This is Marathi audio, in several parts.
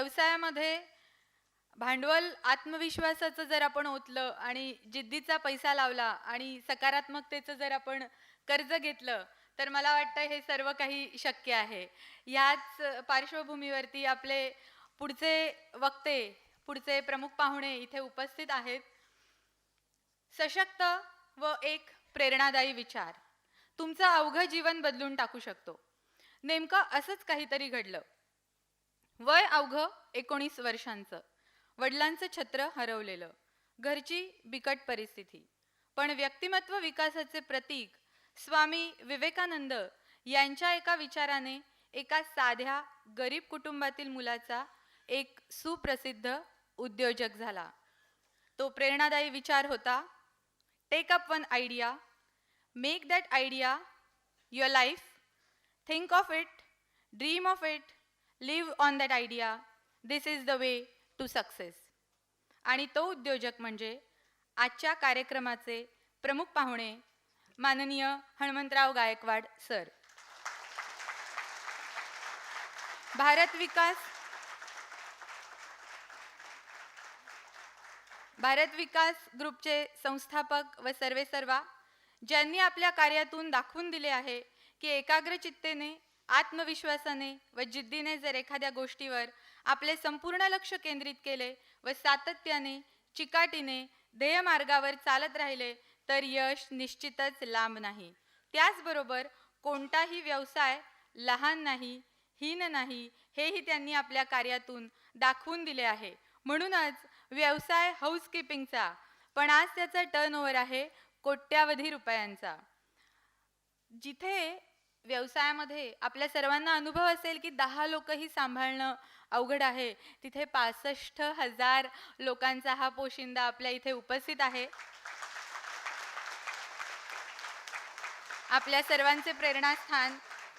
व्यवसायामध्ये भांडवल आत्मविश्वासाचं जर आपण ओतलं आणि जिद्दीचा पैसा लावला आणि सकारात्मकतेचं जर आपण कर्ज घेतलं तर मला वाटतं हे सर्व काही शक्य आहे. याच पार्श्वभूमीवरती आपले पुढचे वक्ते, पुढचे प्रमुख पाहुणे इथे उपस्थित आहेत. सशक्त व एक प्रेरणादायी विचार तुमचं अवघं जीवन बदलून टाकू शकतो. नेमकं असंच काहीतरी घडलं. वय अवघं 19 वर्षांचं, वडिलांचं छत्र हरवलेलं, घरची बिकट परिस्थिती, पण व्यक्तिमत्व विकासाचे प्रतीक स्वामी विवेकानंद यांच्या एका विचाराने एका साध्या गरीब कुटुंबातील मुलाचा एक सुप्रसिद्ध उद्योजक झाला. तो प्रेरणादायी विचार होता, take up one idea, make that idea your life, think of it, dream of it, live on that idea, this is the way to success. आणि तो उद्योजक म्हणजे आजच्या कार्यक्रमाचे प्रमुख पाहुणे माननीय हणमंतराव गायकवाड सर. भारत विकास ग्रुपचे संस्थापक व सर्वेसर्वा, ज्यांनी आपल्या कार्यातून दाखवून दिले आहे की एकाग्रचित्तेने, आत्मविश्वासाने व जिद्दीने जर एखाद्या गोष्टीवर आपले संपूर्ण लक्ष केंद्रित केले व सातत्याने, चिकाटीने ध्येयमार्गावर चालत राहिले तर यश निश्चितच लांब नाही. त्याचबरोबर कोणताही व्यवसाय लहान नाही, हीन नाही, हेही त्यांनी आपल्या कार्यातून दाखवून दिले आहे. म्हणूनच व्यवसाय हाऊसकीपिंगचा, पण आज त्याचा टर्नओव्हर आहे कोट्यावधी रुपयांचा. जिथे व्यवसायामध्ये आपल्या सर्वांना अनुभव असेल की 10 लोकही सांभाळणं अवघड आहे, तिथे 65,000 लोकांचा हा पोशिंदा आपल्या इथे उपस्थित आहे. आपल्या सर्वांचे प्रेरणास्थान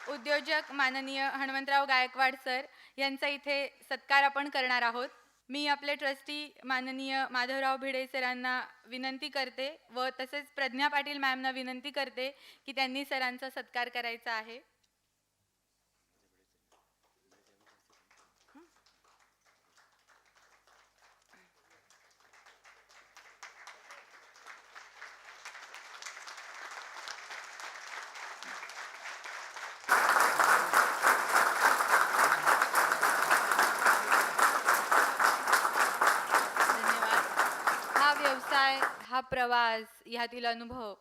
उद्योजक माननीय हणमंतराव गायकवाड सर यांचा इथे सत्कार आपण करणार आहोत. मी आपले ट्रस्टी माननीय माधवराव भिडे सरांना विनंती करते व तसेच प्रज्ञा पाटील मॅमना विनंती करते की त्यांनी सरांचा सत्कार करायचा आहे. हा प्रवास, ह्यातील अनुभव,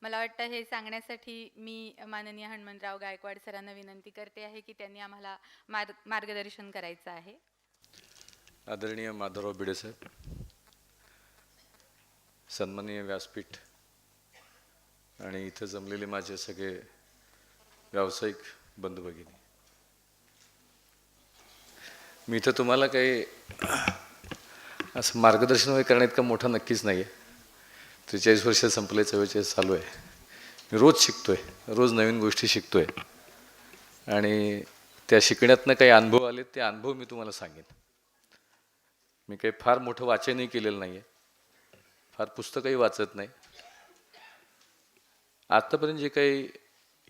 मला वाटतं हे सांगण्यासाठी मी माननीय हणमंतराव गायकवाड सरांना विनंती करते आहे की त्यांनी आम्हाला मार्गदर्शन करायचं आहे. आदरणीय माधवराव भिडे साहेब, सन्माननीय व्यासपीठ आणि इथं जमलेले माझे सगळे व्यावसायिक बंधू भगिनी, मी इथं तुम्हाला काही असं मार्गदर्शन वगैरे करण्यात इतका मोठा नक्कीच नाही आहे. 43 वर्ष संपले, 44 चालू आहे. मी रोज शिकतोय, रोज नवीन गोष्टी शिकतोय आणि त्या शिकण्यातनं काही अनुभव आले, ते अनुभव मी तुम्हाला सांगेन. मी काही फार मोठं वाचनही केलेलं नाही आहे, फार पुस्तकही वाचत नाही. आत्तापर्यंत जे काही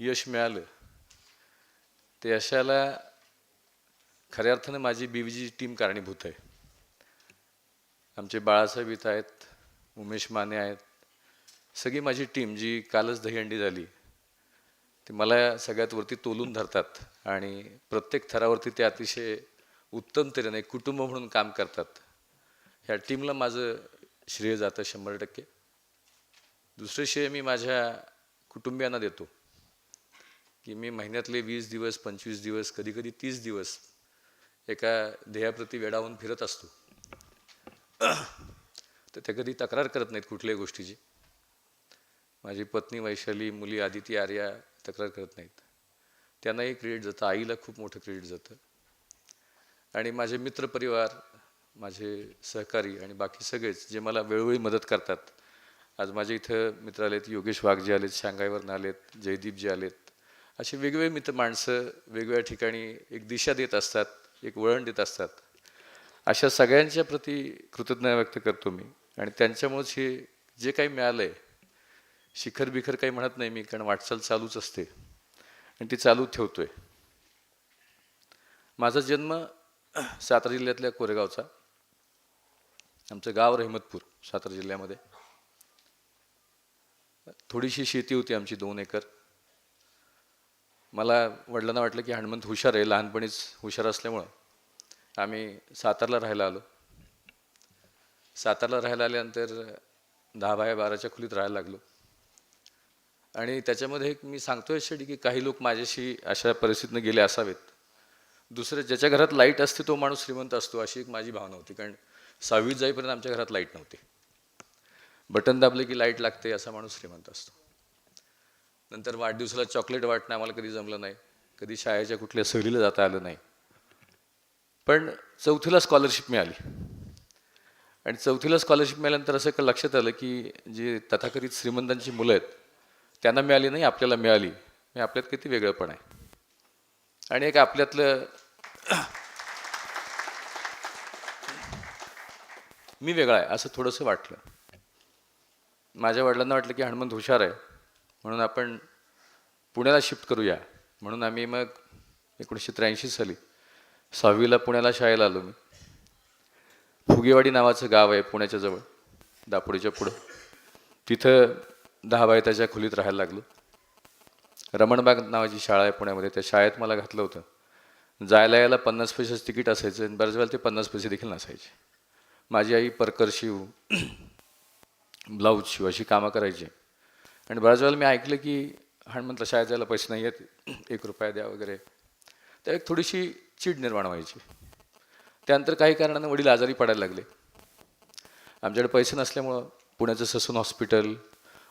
यश मिळालं ते यशाला खऱ्या अर्थानं माझी BVG टीम कारणीभूत आहे. आमचे बाळासाहेब इथं आहेत, उमेश माने आहेत, सगळी माझी टीम जी कालच दहीहंडी झाली, ते मला सगळ्यात वरती तोलून धरतात आणि प्रत्येक थरावरती ते अतिशय उत्तम तऱ्हेने एक कुटुंब म्हणून काम करतात. ह्या टीमला माझं श्रेय जातं 100%. दुसरे श्रेय मी माझ्या कुटुंबियांना देतो की मी महिन्यातले 20 दिवस, 25 दिवस, कधीकधी 30 दिवस एका ध्येयाप्रती वेडावून फिरत असतो. तर ते कधी तक्रार करत नाहीत कुठल्याही गोष्टीची. माझी पत्नी वैशाली, मुली आदिती, आर्या तक्रार करत नाहीत. त्यांनाही क्रेडिट जातं, आईला खूप मोठं क्रेडिट जातं. आणि माझे मित्रपरिवार, माझे सहकारी आणि बाकी सगळेच जे मला वेळोवेळी मदत करतात. आज माझे इथं मित्र आलेत, योगेश वाघ जे आलेत, शांघायवरून आलेत, जयदीप जे आलेत, असे वेगवेगळे मित्र माणसं वेगवेगळ्या ठिकाणी एक दिशा देत असतात, एक वळण देत असतात. अशा सगळ्यांच्या प्रती कृतज्ञता व्यक्त करतो मी. आणि त्यांच्यामुळेच हे जे काही मिळालं आहे, शिखर बिखर काही म्हणत नाही मी, कारण वाटचाल चालूच असते आणि ती चालू ठेवतो आहे. माझा जन्म सातारा जिल्ह्यातल्या कोरेगावचा. आमचं गाव रहिमतपूर सातारा जिल्ह्यामध्ये. थोडीशी शेती होती आमची 2 एकर. मला वडिलांना वाटलं की हनुमंत हुशार आहे, लहानपणीच हुशार असल्यामुळं आम्ही सातारला राहायला आलो. सातारला राहायला आल्यानंतर 10 बाय 12च्या खोलीत राहायला लागलो. आणि त्याच्यामध्ये एक मी सांगतोय यासाठी की काही लोक माझ्याशी अशा परिस्थितीनं गेले असावेत. दुसरे ज्याच्या घरात लाईट असते तो माणूस श्रीमंत असतो, अशी एक माझी भावना होती. कारण 6वीत जाईपर्यंत आमच्या घरात लाईट नव्हती. बटन दाबले की लाईट लागते असा माणूस श्रीमंत असतो. नंतर वाढदिवसाला चॉकलेट वाटणं आम्हाला कधी जमलं नाही, कधी शाळेच्या कुठल्या सहलीला जाता आलं नाही. पण 4थीला स्कॉलरशिप मिळाली. आणि 4थीला स्कॉलरशिप मिळाल्यानंतर असं लक्षात आलं की जे तथाकथित श्रीमंतांची मुलं आहेत त्यांना मिळाली नाही, आपल्याला मिळाली. हे आपल्यात किती वेगळंपण आहे. आणि एक आपल्यातलं मी वेगळा आहे असं थोडंसं वाटलं. माझ्या वडिलांना वाटलं की हनुमंत हुशार आहे म्हणून आपण पुण्याला शिफ्ट करूया. म्हणून आम्ही मग 1983 साली 6वीला पुण्याला शाळेला आलो. मी फुगेवाडी नावाचं गाव आहे पुण्याच्या जवळ, दापोडीच्या पुढं. तिथं 10 बाय 10च्या खोलीत राहायला लागलो. रमणबाग नावाची शाळा आहे पुण्यामध्ये, त्या शाळेत मला घातलं होतं. जायला यायला 50 पैशाचं तिकीट असायचं आणि बऱ्याच वेळेला ते 50 पैसे देखील नसायचे. माझी आई परकर शिव, ब्लाऊज शिव अशी कामं करायची. आणि बऱ्याच वेळेला मी ऐकलं की हनुमंतला शाळेत जायला पैसे नाही आहेत, 1 रुपया द्या वगैरे. त्या एक थोडीशी चीड निर्माण व्हायची. त्यानंतर काही कारणानं वडील आजारी पडायला लागले. आमच्याकडे पैसे नसल्यामुळं पुण्याचं ससून हॉस्पिटल,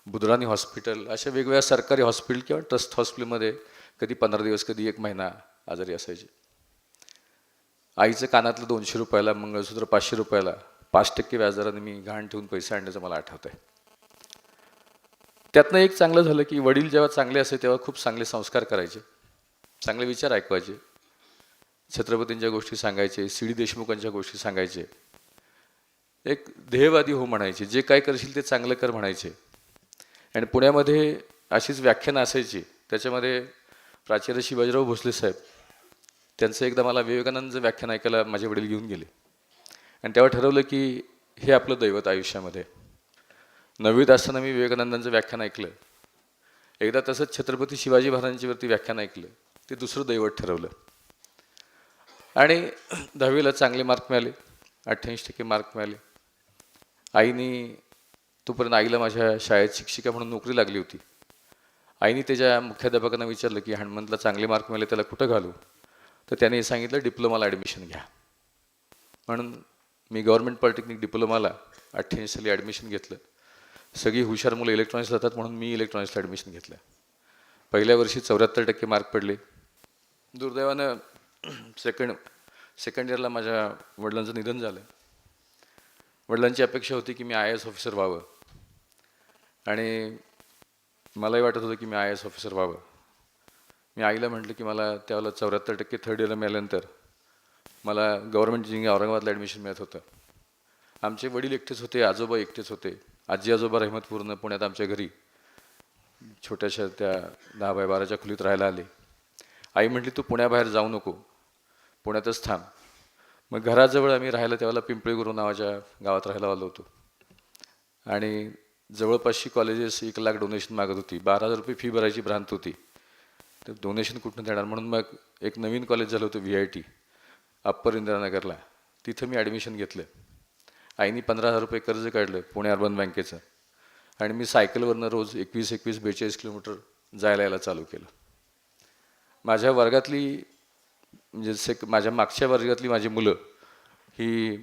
बुधराणी हॉस्पिटल अशा वेगवेगळ्या सरकारी हॉस्पिटल किंवा ट्रस्ट हॉस्पिटलमध्ये कधी 15 दिवस कधी 1 महिना आजारी असायचे. आईचं कानातलं 200 रुपयाला, मंगळसूत्र 500 रुपयाला 5% व्याजदराने मी गहाण ठेवून पैसे आणण्याचं मला आठवतं आहे. त्यातनं एक चांगलं झालं की वडील जेव्हा चांगले असे तेव्हा खूप चांगले संस्कार करायचे, चांगले विचार ऐकवायचे, छत्रपतींच्या गोष्टी सांगायचे, सी.डी. देशमुखांच्या गोष्टी सांगायचे. एक ध्येयवादी हो म्हणायचे, जे काय करशील ते चांगलं कर म्हणायचे. आणि पुण्यामध्ये अशीच व्याख्यानं असायची. त्याच्यामध्ये प्राचार्य शिवाजीराव भोसले साहेब त्यांचं एकदा मला विवेकानंदचं व्याख्यान ऐकायला माझे वडील घेऊन गेले. आणि तेव्हा ठरवलं की हे आपलं दैवत आयुष्यामध्ये. 9वीत असताना मी विवेकानंदांचं व्याख्यान ऐकलं. एकदा तसंच छत्रपती शिवाजी महाराजांच्यावरती व्याख्यान ऐकलं. ते दुसरं दैवत ठरवलं. आणि 10वीला चांगले मार्क मिळाले, 88% मार्क मिळाले. आईनी तोपर्यंत आईला माझ्या शाळेत शिक्षिका म्हणून नोकरी लागली होती. आईने त्याच्या मुख्याध्यापकांना विचारलं की हनुमंतला चांगले मार्क मिळाले, त्याला कुठं घालू? तर त्याने सांगितलं डिप्लोमाला ॲडमिशन घ्या. म्हणून मी गव्हर्नमेंट पॉलिटेक्निक डिप्लोमाला 88 साली ॲडमिशन घेतलं. सगळी हुशार मुलं इलेक्ट्रॉनिक्सला जातात म्हणून मी इलेक्ट्रॉनिक्सला ॲडमिशन घेतलं. पहिल्या वर्षी 74% मार्क पडले. दुर्दैवानं सेकंड इयरला माझ्या वडिलांचं निधन झालं. वडिलांची अपेक्षा होती की मी IAS ऑफिसर व्हावं आणि मलाही वाटत होतं की मी IAS ऑफिसर व्हावं. मी आईला म्हटलं की मला त्यावेळेला 74% थर्ड इयरला मिळाल्यानंतर मला गव्हर्नमेंट इंजिनिअरिंग औरंगाबादला ॲडमिशन मिळत होतं. आमचे वडील एकटेच होते, आजोबा एकटेच होते. आजी आजोबा रहिमतपूरनं पुण्यात आमच्या घरी छोट्याशा त्या 10 बाय 12च्या खोलीत राहायला आले. आई म्हटली तू पुण्याबाहेर जाऊ नको, पुण्यातच थांब. मग घराजवळ आम्ही राहायला त्यावेळेला पिंपळीगुरू नावाच्या गावात राहायला आलो होतो. आणि जवळपासची कॉलेजेस 1 लाख डोनेशन मागत होती. 12,000 रुपये फी भरायची भ्रांत होती. तर डोनेशन कुठून देणार म्हणून मग एक नवीन कॉलेज झालं होतं VIT अप्पर इंदिरानगरला. तिथं मी ॲडमिशन घेतलं. आईनी 15,000 रुपये कर्ज काढलं पुणे अर्बन बँकेचं. आणि मी सायकलवरनं रोज 21-42 किलोमीटर जायला यायला चालू केलं. माझ्या वर्गातली म्हणजे माझ्या मागच्या वर्गातली माझी मुलं ही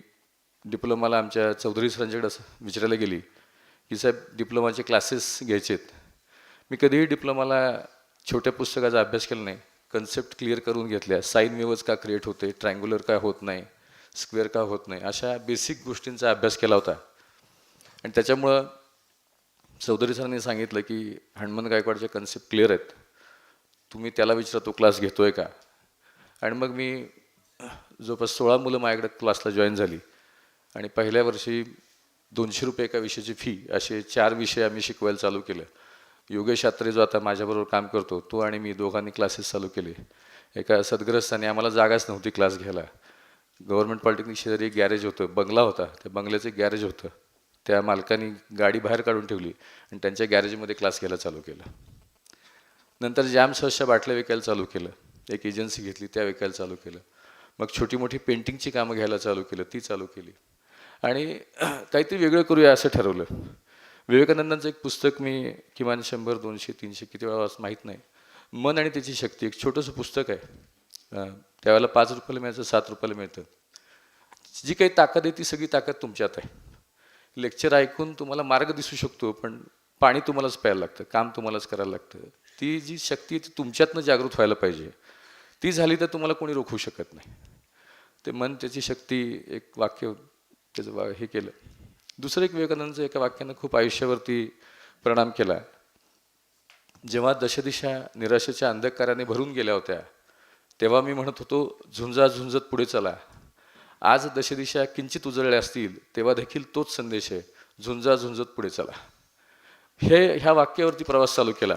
डिप्लोमाला आमच्या चौधरी सरांच्याकडे विचारायला गेली की साहेब डिप्लोमाचे क्लासेस घ्यायचे आहेत. मी कधीही डिप्लोमाला छोट्या पुस्तकाचा अभ्यास केला नाही. कन्सेप्ट क्लिअर करून घेतल्या. साईन वेव्हज का क्रिएट होते, ट्रायंग्युलर का होत नाही, स्क्वेअर का होत नाही, अशा बेसिक गोष्टींचा अभ्यास केला होता. आणि त्याच्यामुळं चौधरी सरांनी सांगितलं की हनुमंत गायकवाडचे कन्सेप्ट क्लिअर आहेत, तुम्ही त्याला विचारा तो क्लास घेतोय का. आणि मग मी जवळपास 16 मुलं माझ्याकडे क्लासला जॉईन झाली. आणि पहिल्या वर्षी 200 रुपये एका विषयाची फी, असे 4 विषय आम्ही शिकवायला चालू केलं. योगेश शात्रे जो आता माझ्याबरोबर काम करतो तो आणि मी दोघांनी क्लासेस चालू केले. एका सद्ग्रस्ताने, आम्हाला जागाच नव्हती क्लास घ्यायला, गव्हर्नमेंट पॉलिटेक्निक शेजारी एक गॅरेज होतं, बंगला होता, त्या बंगल्याचं एक गॅरेज होतं. त्या मालकाने गाडी बाहेर काढून ठेवली आणि त्यांच्या गॅरेजमध्ये क्लास घ्यायला चालू केलं. नंतर जॅम सॉसच्या बाटल्या विकायला चालू केलं, एक एजन्सी घेतली, त्या विकायला चालू केलं. मग छोटी मोठी पेंटिंगची कामं घ्यायला चालू केलं, ती चालू केली आणि काहीतरी वेगळं करूया असं ठरवलं. विवेकानंदांचं एक पुस्तक मी किमान 100, 200, 300 किती वेळा माहीत नाही, मन आणि त्याची शक्ती, एक छोटंसं पुस्तक आहे. त्यावेळेला 5 रुपयाला मिळायचं, 7 रुपयाला मिळतं. जी काही ताकद आहे ती सगळी ताकद तुमच्यात आहे. लेक्चर ऐकून तुम्हाला मार्ग दिसू शकतो, पण पाणी तुम्हालाच प्यायला लागतं, काम तुम्हालाच करायला लागतं. ती जी शक्ती आहे ती तुमच्यातनं जागृत व्हायला पाहिजे. ती झाली तर तुम्हाला कोणी रोखू शकत नाही. ते मन त्याची शक्ती एक वाक्य त्याचं हे केलं. दुसरं एक विवेकानंदांचं एका वाक्यानं खूप आयुष्यावरती परिणाम केला. जेव्हा दशदिशा निराशेच्या अंधकाराने भरून गेल्या होत्या, तेव्हा मी म्हणत होतो, झुंजा झुंजत पुढे चला. आज दशदिशा किंचित उजळल्या असतील, तेव्हा देखील तोच संदेश आहे, झुंजा झुंजत पुढे चला. ह्या वाक्यावरती प्रवास चालू केला.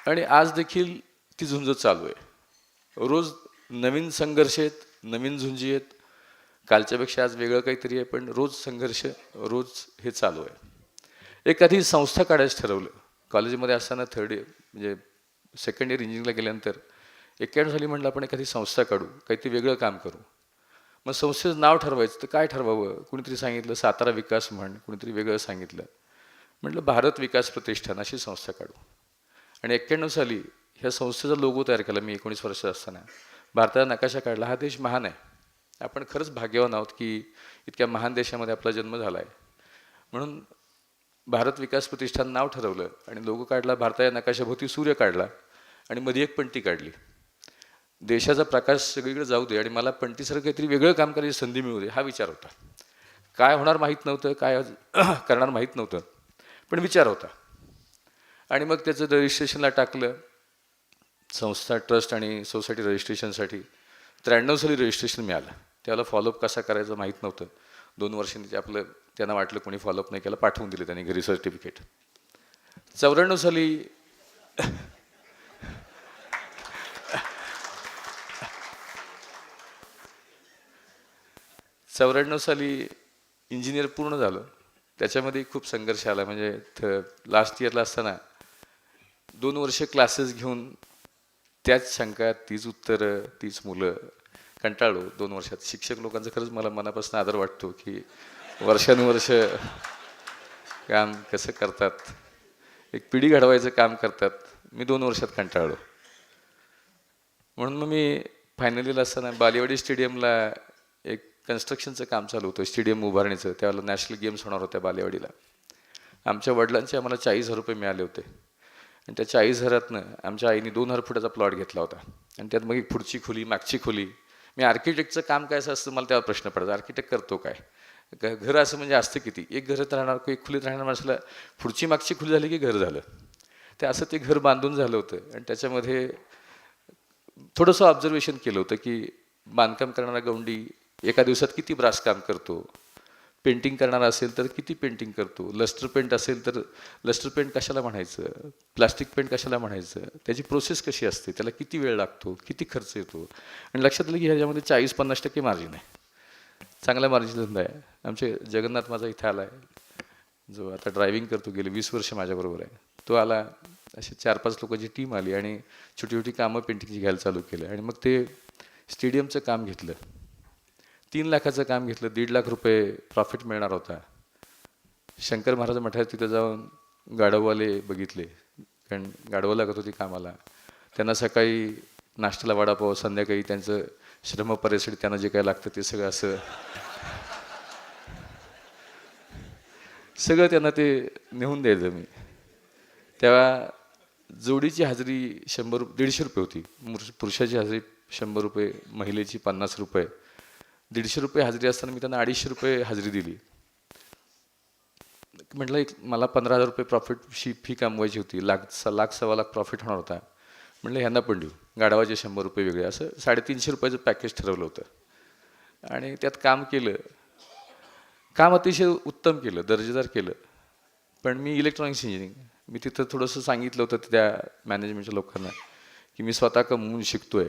आणि आज देखील ती झुंज चालू आहे. रोज नवीन संघर्ष आहेत, नवीन झुंजी आहेत. कालच्यापेक्षा आज वेगळं काहीतरी आहे, पण रोज संघर्ष, रोज हे चालू आहे. एखादी संस्था काढायचं ठरवलं. कॉलेजमध्ये असताना थर्ड इयर म्हणजे सेकंड इयर इंजिनिअरिंगला गेल्यानंतर 91 साली म्हटलं आपण एखादी संस्था काढू, काहीतरी वेगळं काम करू. मग संस्थेचं नाव ठरवायचं, तर काय ठरवावं? कुणीतरी सांगितलं सातारा विकास म्हण, कुणीतरी वेगळं सांगितलं. म्हटलं भारत विकास प्रतिष्ठान अशी संस्था काढू. आणि 91 साली ह्या संस्थेचा लोगो तयार केला मी 19 वर्ष असताना. भारताचा नकाशा काढला. हा देश महान आहे, आपण खरंच भाग्यवान आहोत की इतक्या महान देशामध्ये आपला जन्म झाला आहे. म्हणून भारत विकास प्रतिष्ठान नाव ठरवलं आणि लोगो काढला. भारताच्या नकाशाभोवती सूर्य काढला आणि मध्ये एक पणती काढली. देशाचा प्रकाश सगळीकडे जाऊ दे आणि मला पणतीसारखं काहीतरी वेगळं काम करायची संधी मिळू दे, हा विचार होता. काय होणार माहीत नव्हतं, काय करणार माहीत नव्हतं, पण विचार होता. आणि मग त्याचं रजिस्ट्रेशनला टाकलं. संस्था, ट्रस्ट आणि सोसायटी रजिस्ट्रेशनसाठी 93 साली रजिस्ट्रेशन मिळालं. त्याला फॉलोअप कसा करायचं माहीत नव्हतं. 2 वर्षांनी ते आपलं त्यांना वाटलं कोणी फॉलोअप नाही केला, पाठवून दिले त्यांनी घरी सर्टिफिकेट. 94 साली 94 साली इंजिनियर पूर्ण झालं. त्याच्यामध्ये खूप संघर्ष आला. म्हणजे लास्ट इयरला असताना 2 वर्ष क्लासेस घेऊन त्याच शंका, तीच उत्तरं, तीच मुलं, कंटाळलो 2 वर्षात. शिक्षक लोकांचा खरंच मला मनापासून आदर वाटतो की वर्षानुवर्ष काम कसं करतात, एक पिढी घडवायचं काम करतात. मी 2 वर्षात कंटाळलो. म्हणून मग मी फायनल असताना बालेवाडी स्टेडियमला एक कन्स्ट्रक्शनचं काम चालू होतं, स्टेडियम उभारणीचं. त्यावेळेला नॅशनल गेम्स होणार होत्या बालेवाडीला. आमच्या वडिलांचे आम्हाला 40,000 रुपये मिळाले होते आणि त्या 40,000तनं आमच्या आईने 2,000 फुटाचा प्लॉट घेतला होता आणि त्यात मग एक पुढची खोली, मागची खोली. मी आर्किटेक्टचं काम काय असं असतं मला त्यावर प्रश्न पडायचा, आर्किटेक्ट करतो काय? घर असं म्हणजे असतं किती? एक घरात राहणार, एक खोलीत राहणार माणसाला पुढची मागची खोली झाली की घर झालं. ते असं ते घर बांधून झालं होतं. आणि त्याच्यामध्ये थोडंसं ऑब्झर्वेशन केलं होतं की बांधकाम करणारा गवंडी एका दिवसात किती ब्रास काम करतो, पेंटिंग करणारा असेल तर किती पेंटिंग करतो, लस्टर पेंट असेल तर लस्टर पेंट कशाला म्हणायचं, प्लास्टिक पेंट कशाला म्हणायचं, त्याची प्रोसेस कशी असते, त्याला किती वेळ लागतो, किती खर्च येतो. आणि लक्षात आलं की ह्याच्यामध्ये 40-50% मार्जिन आहे, चांगला मार्जिन धंदा आहे. आमचे जगन्नाथ माझा इथं आला आहे, जो आता ड्रायव्हिंग करतो, गेले 20 वर्ष माझ्याबरोबर आहे. तो आला, असे 4-5 लोकांची टीम आली आणि छोटी छोटी कामं पेंटिंगची घ्यायला चालू केलं. आणि मग ते स्टेडियमचं काम घेतलं, 3 लाखाचं काम घेतलं. 1.5 लाख रुपये प्रॉफिट मिळणार होता. शंकर महाराज मठात तिथं जाऊन गाढववाले बघितले, कारण गाढवं लागत होती कामाला. त्यांना सकाळी नाश्त्याला वडापाव, संध्याकाळी त्यांचं श्रमपरेसाठी त्यांना जे काय लागतं ते सगळं असं सगळं त्यांना ते नेऊन द्यायचं मी. तेव्हा जोडीची हजेरी 150 रुपये होती. पुरुषाची हजेरी 100 रुपये, महिलेची 50 रुपये. 150 रुपये हजेरी असताना मी त्यांना 250 रुपये हजेरी दिली. म्हटलं मला 15,000 रुपये प्रॉफिटची फी कमवायची होती, लाख 1.25 लाख प्रॉफिट होणार होता. म्हटलं ह्यांना पण देऊ, गाढवाचे 100 रुपये वेगळे, असं 350 रुपयाचं पॅकेज ठरवलं होतं. आणि त्यात काम केलं. काम अतिशय उत्तम केलं, दर्जेदार केलं. पण मी इलेक्ट्रॉनिक्स इंजिनिअरिंग, मी तिथं थोडंसं सांगितलं होतं त्या मॅनेजमेंटच्या लोकांना की मी स्वतः कमवून शिकतोय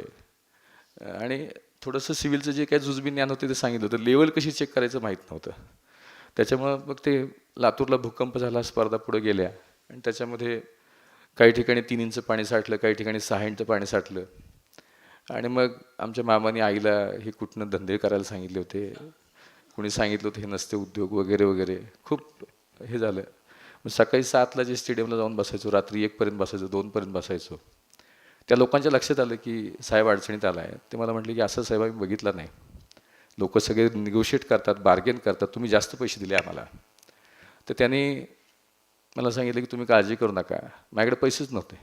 आणि थोडंसं सिव्हिलचं जे काही जुजबी ज्ञान होतं ते सांगितलं होतं. लेवल कशी चेक करायचं माहीत नव्हतं. त्याच्यामुळं मग ते लातूरला भूकंप झाला, स्पर्धा पुढे गेल्या आणि त्याच्यामध्ये काही ठिकाणी 3 इंच पाणी साठलं, काही ठिकाणी 6 इंच पाणी साठलं आणि मग आमच्या मामाने आईला हे कुठनं धंदे करायला सांगितले होते. कुणी सांगितलं होतं हे नसते उद्योग वगैरे वगैरे. खूप हे झालं. मग सकाळी 7ला जे स्टेडियमला जाऊन बसायचो, रात्री 1पर्यंत बसायचो, 2पर्यंत बसायचो. त्या लोकांच्या लक्षात आलं की साहेब अडचणीत आला आहे. ते मला म्हटले की असं साहेब आम्ही बघितलं नाही. लोक सगळे निगोशिएट करतात, बार्गेन करतात, तुम्ही जास्त पैसे दिले आम्हाला. तर त्यांनी मला सांगितलं की तुम्ही काळजी करू नका. माझ्याकडे पैसेच नव्हते.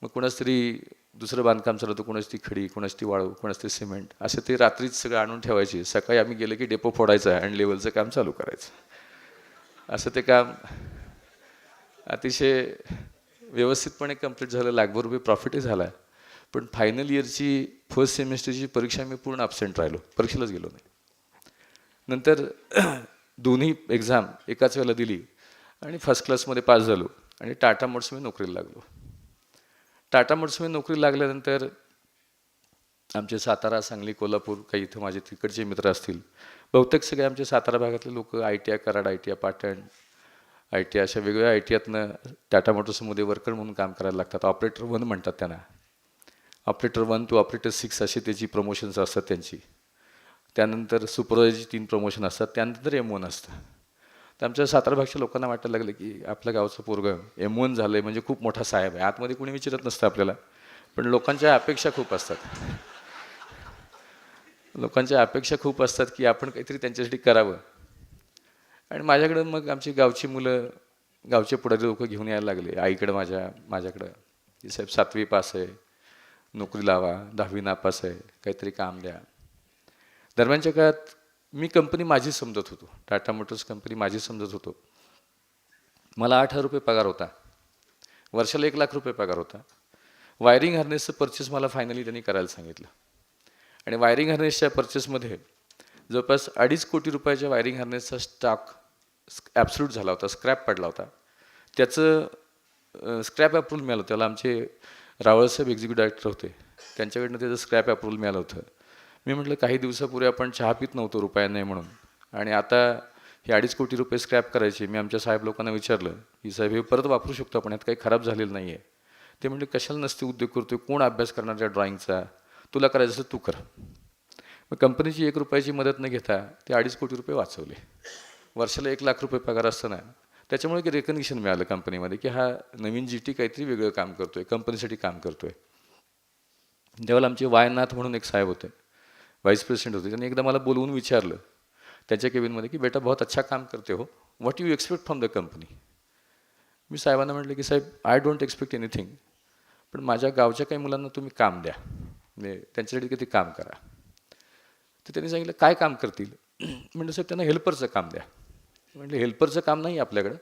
मग कोणाच तरी दुसरं बांधकाम चाललं होतं, कोणाच ती खडी, कोणाच ती वाळू, कोणाच ते सिमेंट, असं ते रात्रीच सगळं आणून ठेवायचे. सकाळी आम्ही गेलं की डेपो फोडायचा आणि लेवलचं काम चालू करायचं. असं ते काम अतिशय व्यवस्थितपणे कंप्लीट झालं. लाखभर रुपये प्रॉफिटही झाला. पण फायनल इयरची फर्स्ट सेमिस्टरची परीक्षा मी पूर्ण ॲब्सेंट राहिलो, परीक्षेलाच गेलो नाही. नंतर दोन्ही एक्झाम एकाच वेळेला दिली आणि फर्स्ट क्लासमध्ये पास झालो आणि टाटा मोटर्समध्ये नोकरीला लागलो. टाटा मोटर्समध्ये नोकरी लागल्यानंतर आमचे सातारा, सांगली, कोल्हापूर, काही इथं माझे तिकडचे मित्र असतील, बहुतेक सगळे आमचे सातारा भागातले लोक ITI, Karad ITI, Patan ITI, अशा वेगवेगळ्या ITIतनं टाटा मोटर्समध्ये वर्कर म्हणून काम करायला लागतात. ऑपरेटर 1 म्हणतात त्यांना. ऑपरेटर 1 to ऑपरेटर 6 अशी त्याची प्रमोशन्स असतात त्यांची. त्यानंतर सुपरवायझरची 3 प्रमोशन असतात. त्यानंतर M1 असतं. तर आमच्या सातारा भागच्या लोकांना वाटायला लागलं की आपल्या गावचं पोरगं M1 झालं आहे म्हणजे खूप मोठा साहेब आहे. आतमध्ये कोणी विचारत नसतं आपल्याला, पण लोकांच्या अपेक्षा खूप असतात. लोकांच्या अपेक्षा खूप असतात की आपण काहीतरी त्यांच्यासाठी करावं. आणि माझ्याकडं मग आमची गावची मुलं, गावचे पुढारी लोक घेऊन यायला लागले आईकडं, माझ्याकडं की साहेब 7वी पास आहे, नोकरी लावा, 10वी नापास आहे, काहीतरी काम द्या. दरम्यानच्या काळात मी कंपनी माझी समजत होतो, टाटा मोटर्स कंपनी माझी समजत होतो. मला 8,000 रुपये पगार होता, वर्षाला 1 लाख रुपये पगार होता. वायरिंग हार्नेसचं परचेस मला फायनली त्यांनी करायला सांगितलं आणि वायरिंग हार्नेसच्या परचेसमध्ये जवळपास 2.5 कोटी रुपयाच्या वायरिंग हार्नेसचा स्टॉक ॲब्सोल्यूट झाला होता, स्क्रॅप पडला होता. त्याचं स्क्रॅप अप्रूव्हल मिळालं. त्याला आमचे रावळसाहेब एक्झिक्युटिव्ह डायरेक्टर होते, त्यांच्याकडनं त्याचं स्क्रॅप अप्रूव्हल मिळालं होतं. मी म्हटलं काही दिवसापूर्वी आपण चहा पित नव्हतो रुपया नाही म्हणून, आणि आता हे 2.5 कोटी रुपये स्क्रॅप करायचे. मी आमच्या साहेब लोकांना विचारलं की साहेब हे परत वापरू शकतो आपण, यात काही खराब झालेलं नाही आहे. ते म्हटले कशाला नसते उद्योग करतोय, कोण अभ्यास करणार त्या ड्रॉइंगचा, तुला करायचं असेल तू कर. मग कंपनीची 1 रुपयाची मदत न घेता ते 2.5 कोटी रुपये वाचवले. वर्षाला 1 लाख रुपये पगार असताना त्याच्यामुळे की रेकग्निशन मिळालं कंपनीमध्ये की हा नवीन GT काहीतरी वेगळं काम करतोय, कंपनीसाठी काम करतोय. त्यावेळेला आमचे वायनाथ म्हणून एक साहेब होते, व्हाईस प्रेसिडेंट होते. त्यांनी एकदा मला बोलवून विचारलं त्यांच्या केबिनमध्ये की बेटा बहुत अच्छा काम करते हो, what you expect from the company. मी साहेबांना म्हटलं की साहेब आय डोंट एक्सपेक्ट एनिथिंग, पण माझ्या गावच्या काही मुलांना तुम्ही काम द्या, म्हणजे त्यांच्यासाठी किती काम करा. तर त्यांनी सांगितलं काय काम करतील. म्हटलं साहेब त्यांना हेल्परचं काम द्या. म्हटलं हेल्परचं काम नाही आपल्याकडं,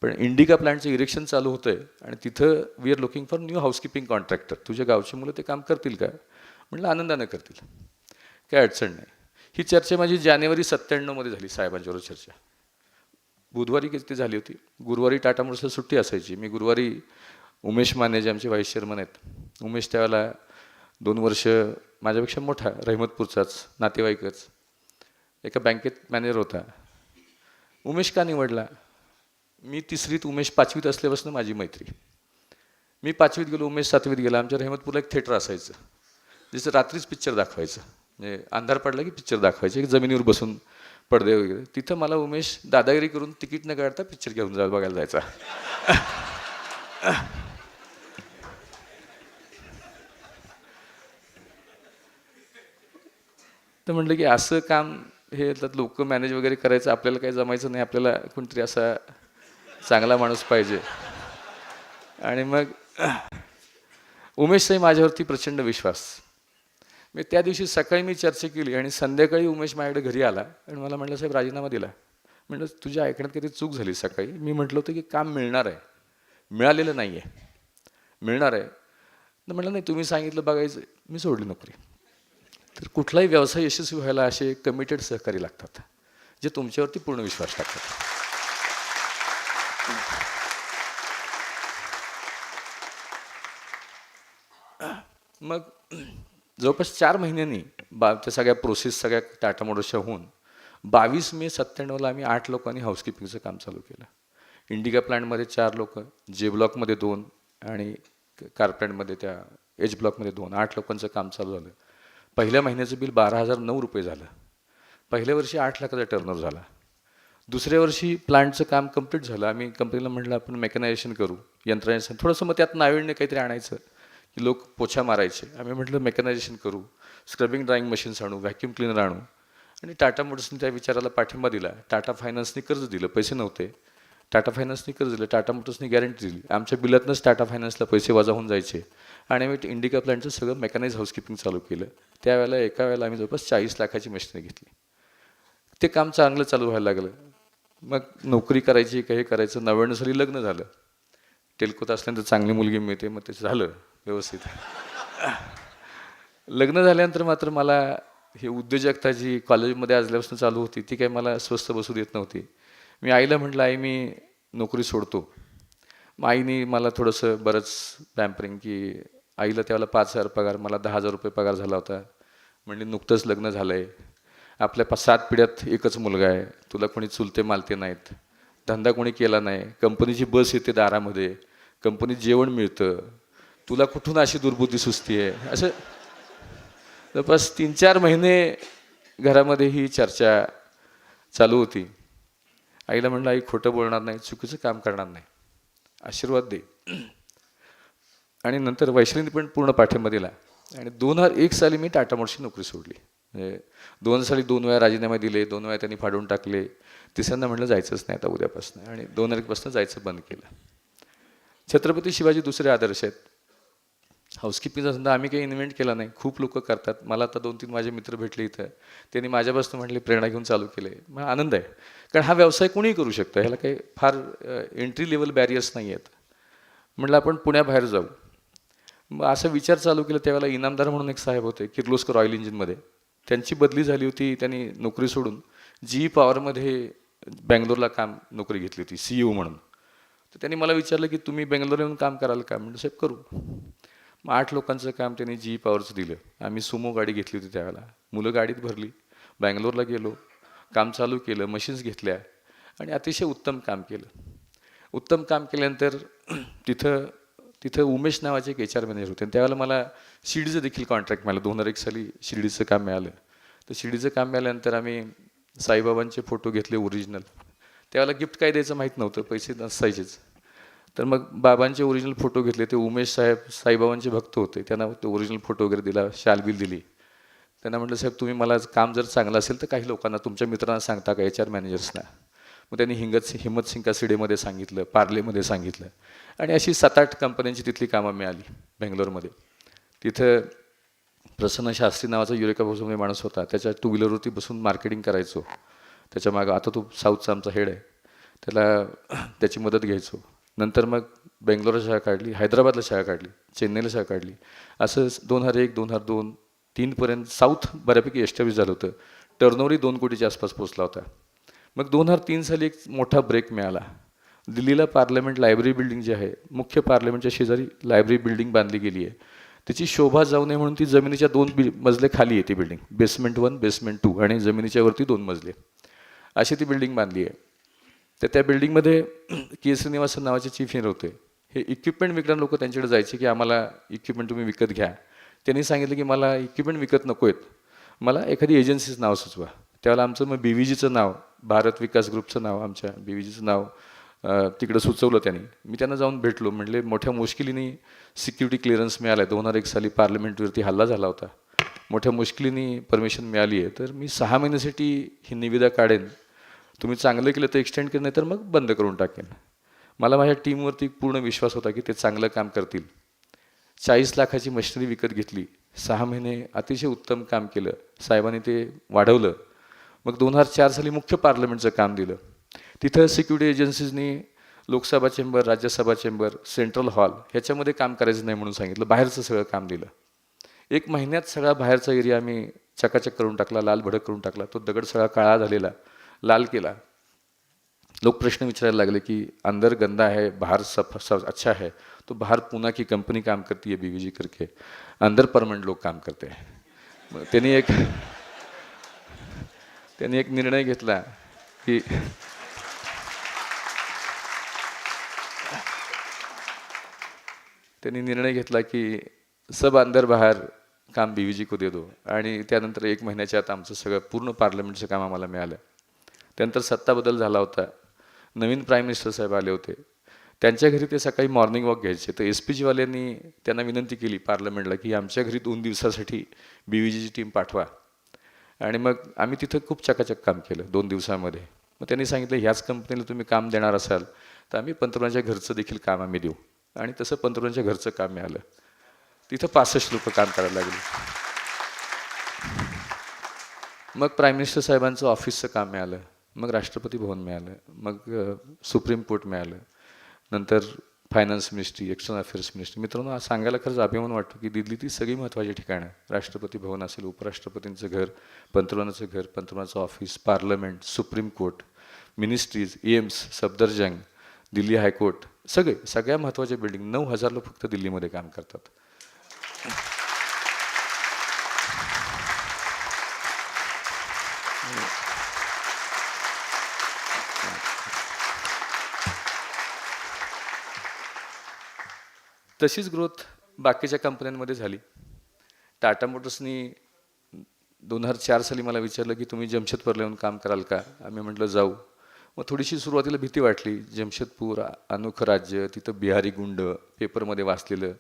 पण इंडिका प्लांटचं इरेक्शन चालू होतं आहे आणि तिथं we are looking for new housekeeping contractor, तुझ्या गावची मुलं ते काम करतील का. म्हटलं आनंदानं करतील, काय अडचण नाही. ही चर्चा माझी जानेवारी 97 झाली साहेबांच्याबरोबर चर्चा. बुधवारी किती झाली होती, गुरुवारी टाटा मोटर्सला सुट्टी असायची. मी गुरुवारी उमेश माने जे आमचे व्हाईस चेअरमन आहेत, उमेश त्यावेळेला 2 वर्ष माझ्यापेक्षा मोठा, रहिमतपूरचाच, नातेवाईकच, एका बँकेत मॅनेजर होता. उमेश का निवडला, मी 3रीत, उमेश 5वीत असल्यापासून माझी मैत्री. मी 5वीत गेलो, उमेश 7वीत गेला. आमच्या रहिमतपूरला एक थिएटर असायचं, जसं रात्रीच पिक्चर दाखवायचं, म्हणजे अंधार पडला की पिक्चर दाखवायचे, एक जमिनीवर बसून पडदे वगैरे. तिथं मला उमेश दादागिरी करून तिकीट न काढता पिक्चर घेऊन बघायला जायचा. तर म्हटलं की असं काम हे त्यात लोक मॅनेज वगैरे करायचं आपल्याला काही जमायचं नाही, आपल्याला कोणतरी असा चांगला माणूस पाहिजे. आणि मग उमेशचाही माझ्यावरती प्रचंड विश्वास. मी त्या दिवशी सकाळी मी चर्चा केली आणि संध्याकाळी उमेश माझ्याकडे घरी आला आणि मला म्हटलं साहेब राजीनामा दिला. म्हटलं तुझ्या ऐकण्यात काहीतरी चूक झाली. सकाळी मी म्हटलं होतं की काम मिळणार आहे, मिळालेलं नाही आहे, मिळणार आहे. तर म्हटलं नाही तुम्ही सांगितलं बघायचं, मी सोडली नोकरी. तर कुठलाही व्यवसाय यशस्वी व्हायला असे कमिटेड सहकारी लागतात, जे तुमच्यावरती पूर्ण विश्वास टाकतात. मग जवळपास 4 महिन्यांनी त्या सगळ्या प्रोसेस सगळ्या टाटा मोटर्सच्या होऊन 22 मे 97ला आम्ही 8 लोकांनी हाऊसकीपिंगचं काम चालू केलं. इंडिका प्लांटमध्ये 4 लोक, जे ब्लॉकमध्ये 2 आणि कार प्लांटमध्ये त्या एच ब्लॉकमध्ये 2, 8 लोकांचं काम चालू झालं. पहिल्या महिन्याचं बिल 12,009 रुपये झालं. पहिल्या वर्षी 8 लाखाचा टर्नओव्हर झाला. दुसऱ्या वर्षी प्लांटचं काम कंप्लीट झालं. आम्ही कंपनीला म्हटलं आपण मेकॅनायझेशन करू, यंत्रणाचं थोडंसं, मग त्यात नाविन्य काहीतरी आणायचं की लोक पोछा मारायचे. आम्ही म्हटलं मेकॅनायझेशन करू, स्क्रबिंग ड्राईंग मशीन्स आणू, व्हॅक्यूम क्लिनर आणू. आणि टाटा मोटर्सने त्या विचाराला पाठिंबा दिला. टाटा फायनान्सने कर्ज दिलं, पैसे नव्हते. टाटा फायनान्सने कर्ज दिलं, टाटा मोटर्सने गॅरंटी दिली. आमच्या बिलातनंच टाटा फायनान्सला पैसे वजा होऊन जायचे. आणि आम्ही इंडिका प्लांटचं सगळं मेकॅनाइज हाऊसकीपिंग चालू केलं. त्यावेळेला एका वेळेला आम्ही जवळपास 40 लाखाची मशिनरी घेतली. ते काम चांगलं चालू व्हायला लागलं. मग नोकरी करायची, काही करायचं. 99 साली लग्न झालं. टेल्कोत असल्यानंतर चांगली मुलगी मिळते, मग ते झालं व्यवस्थित. लग्न झाल्यानंतर मात्र मला हे उद्योजकता जी कॉलेजमध्ये असल्यापासून चालू होती ती काही मला स्वस्थ बसू देत नव्हती. मी आईला म्हटलं, आई मी नोकरी सोडतो. मग आईने मला थोडंसं बरंच पॅम्परिंग, की आईला त्यावेळेला 5,000 पगार, मला 10,000 रुपये पगार झाला होता. म्हणजे नुकतंच लग्न झालं आहे, आपल्या 7 पिढ्यात एकच मुलगा आहे, तुला कोणी चुलते मालते नाहीत, धंदा कोणी केला नाही, कंपनीची बस येते दारामध्ये, कंपनीत जेवण मिळतं, तुला कुठून अशी दुर्बुद्धी सुचती आहे. असं जवळपास 3-4 महिने घरामध्ये ही चर्चा चालू होती. आईला म्हटलं, आई खोटं बोलणार नाही, चुकीचं काम करणार नाही, आशीर्वाद दे. आणि नंतर वैशालीने पण पूर्ण पाठिंबा दिला. आणि 2001 साली मी टाटा मोटर्सची नोकरी सोडली. म्हणजे 2000 साली 2 वेळा राजीनामे दिले, 2 वेळा त्यांनी फाडून टाकले. तिसऱ्यांदा म्हटलं जायचंच नाही आता उद्यापासून, आणि 2001 पासून जायचं बंद केलं. छत्रपती शिवाजी दुसरे आदर्श आहेत. हाऊसकीपिंगचा धंदा आम्ही काही इन्व्हेंट केला नाही, खूप लोक करतात. मला आता 2-3 माझे मित्र भेटले इथं, त्यांनी माझ्यापासून म्हटले प्रेरणा घेऊन चालू केले. मला आनंद आहे, कारण हा व्यवसाय कोणीही करू शकतं, ह्याला काही फार एंट्री लेवल बॅरियर्स नाही आहेत. म्हटलं आपण पुण्याबाहेर जाऊ. मग असा विचार चालू केला. त्यावेळेला इनामदार म्हणून एक साहेब होते किर्लोस्कर ऑइल इंजिनमध्ये, त्यांची बदली झाली होती. त्यांनी नोकरी सोडून GE पॉवरमध्ये बँगलोरला नोकरी घेतली होती CEO म्हणून. तर त्यांनी मला विचारलं की तुम्ही बेंगलोर येऊन काम कराल का? म्हणजे साहेब करू. मग 8 लोकांचं काम त्यांनी GE पॉवरचं दिलं. आम्ही सुमो गाडी घेतली होती त्यावेळेला, मुलं गाडीत भरली, बँगलोरला गेलो, काम चालू केलं, मशीन्स घेतल्या आणि अतिशय उत्तम काम केलं. उत्तम काम केल्यानंतर तिथं उमेश नावाचे एक HR मॅनेजर होते. त्यावेळेला मला शिर्डीचं देखील कॉन्ट्रॅक्ट मिळालं. 2001 साली शिर्डीचं काम मिळालं. तर शिर्डीचं काम मिळाल्यानंतर आम्ही साईबाबांचे फोटो घेतले ओरिजिनल. त्यावेळेला गिफ्ट काय द्यायचं माहीत नव्हतं, पैसे नसायचेच. तर मग बाबांचे ओरिजिनल फोटो घेतले. ते उमेश साहेब साईबाबांचे भक्त होते, त्यांना ते ओरिजिनल फोटो वगैरे दिला, शालबिल दिली. त्यांना म्हटलं साहेब तुम्ही मला काम जर चांगलं असेल तर काही लोकांना तुमच्या मित्रांना सांगता का, HR मॅनेजर्सना. मग त्यांनी हिम्मत सिंग कासिडेमध्ये सांगितलं, पार्लेमध्ये सांगितलं, आणि अशी 7-8 कंपन्यांची तिथली कामं मिळाली बेंगलोरमध्ये. तिथं प्रसन्न शास्त्री नावाचा युरेका भाऊचा माणूस होता, त्याच्या 2 व्हीलरवरती बसून मार्केटिंग करायचो. त्याच्या मागं आता तो साऊथचा आमचा हेड आहे, त्याला त्याची मदत घ्यायचो. नंतर मग बेंगलोरला शाळा काढली, हैदराबादला शाळा काढली, चेन्नईला शाळा काढली. असं 2001, 2002, 2003 साऊथ बऱ्यापैकी एस्टॅब्लिश झालं होतं. टर्नओव्हरही 2 कोटीच्या आसपास पोचला होता. मग 2003 साली एक मोठा ब्रेक मिळाला. दिल्लीला पार्लमेंट लायब्ररी बिल्डिंग जी आहे, मुख्य पार्लमेंटच्या शेजारी लायब्ररी बिल्डिंग बांधली गेली आहे. त्याची शोभा जाऊ नये म्हणून ती जमिनीच्या 2 मजले खाली आहे ती बिल्डिंग, बेसमेंट 1, बेसमेंट 2, आणि जमिनीच्या वरती 2 मजले अशी ती बिल्डिंग बांधली आहे. तर त्या बिल्डिंगमध्ये के श्रीनिवासन नावाचे चीफ इंजिनियर होते. हे इक्विपमेंट विकणारे लोक त्यांच्याकडे जायचे की आम्हाला इक्विपमेंट तुम्ही विकत घ्या. त्यांनी सांगितलं की मला इक्विपमेंट विकत नको आहेत, मला एखादी एजन्सीचं नाव सुचवा. त्यावेळेला आमचं मग BVGचं नाव, भारत विकास ग्रुपचं नाव, आमच्या BVGचं नाव तिकडं सुचवलं त्यांनी. मी त्यांना जाऊन भेटलो, म्हटले मोठ्या मुश्किलीने सिक्युरिटी क्लिअरन्स मिळाला. 2001 साली पार्लमेंटवरती हल्ला झाला होता, मोठ्या मुश्किलीने परमिशन मिळाली आहे. तर मी 6 महिन्यासाठी ही निविदा काढेन, तुम्ही चांगलं केलं तर एक्सटेंड केलं, नाही तर मग बंद करून टाकेन. मला माझ्या टीमवरती पूर्ण विश्वास होता की ते चांगलं काम करतील. 40 लाखाची मशिनरी विकत घेतली, 6 महिने अतिशय उत्तम काम केलं, साहेबांनी ते वाढवलं. मग 2004 साली मुख्य पार्लमेंटचं काम दिलं. तिथं सिक्युरिटी एजन्सीजनी Lok Sabha chamber, Rajya Sabha chamber, central hall ह्याच्यामध्ये काम करायचं नाही म्हणून सांगितलं, बाहेरचं सगळं काम दिलं. 1 महिन्यात सगळा बाहेरचा एरिया आम्ही चकाचक करून टाकला, लाल भडक करून टाकला. तो दगड सगळा काळा झालेला लाल केला. लोक प्रश्न विचारायला लागले की अंदर गंदा है, बाहर सब अच्छा है, तो बाहर पूना की कंपनी काम करती है बीवीजी करके, अंदर परमानेंट लोग काम करते हैं. मग त्यांनी एक निर्णय घेतला की सब अंदर बाहेर काम बीवीजी को दे दो. आणि त्यानंतर 1 महिन्याच्या आत आमचं सगळं पूर्ण पार्लमेंटचं काम आम्हाला मिळालं. त्यानंतर सत्ता बदल झाला होता, नवीन प्राईम मिनिस्टर साहेब आले होते. त्यांच्या घरी ते सकाळी मॉर्निंग वॉक घ्यायचे. तर SPG वाल्यांनी त्यांना विनंती केली पार्लमेंटला की आमच्या घरी 2 दिवसासाठी बीवीजीची टीम पाठवा. आणि मग आम्ही तिथं खूप चकाचक काम केलं 2 दिवसामध्ये. मग त्यांनी सांगितलं ह्याच कंपनीला तुम्ही काम देणार असाल तर आम्ही पंतप्रधानांच्या घरचं देखील काम आम्ही देऊ. आणि तसं पंतप्रधानांच्या घरचं काम मिळालं. तिथं 65 लोक काम करायला लागली. मग प्राईम मिनिस्टर साहेबांचं ऑफिसचं काम मिळालं, मग राष्ट्रपती भवन मिळालं, मग सुप्रीम कोर्ट मिळालं, नंतर finance ministry, external affairs ministry. मित्रांनो, आज सांगायला खरंच अभिमान वाटतो की दिल्लीतील सगळी महत्त्वाची ठिकाणं, राष्ट्रपती भवन असेल, उपराष्ट्रपतींचं घर, पंतप्रधानाचं घर, पंतप्रधानाचं office, parliament, supreme court, ministries, AIIMS, Safdarjung, Delhi high court, सगळ्या महत्त्वाच्या बिल्डिंग, 9,000 लोक फक्त दिल्लीमध्ये काम करतात. तशीच ग्रोथ बाकीच्या कंपन्यांमध्ये झाली. टाटा मोटर्सनी 2004 साली मला विचारलं की तुम्ही जमशेदपूरला येऊन काम कराल का. आम्ही म्हटलं जाऊ. मग थोडीशी सुरुवातीला भीती वाटली. जमशेदपूर अनोखं राज्य, तिथं बिहारी गुंड, पेपरमध्ये वाचलेलं.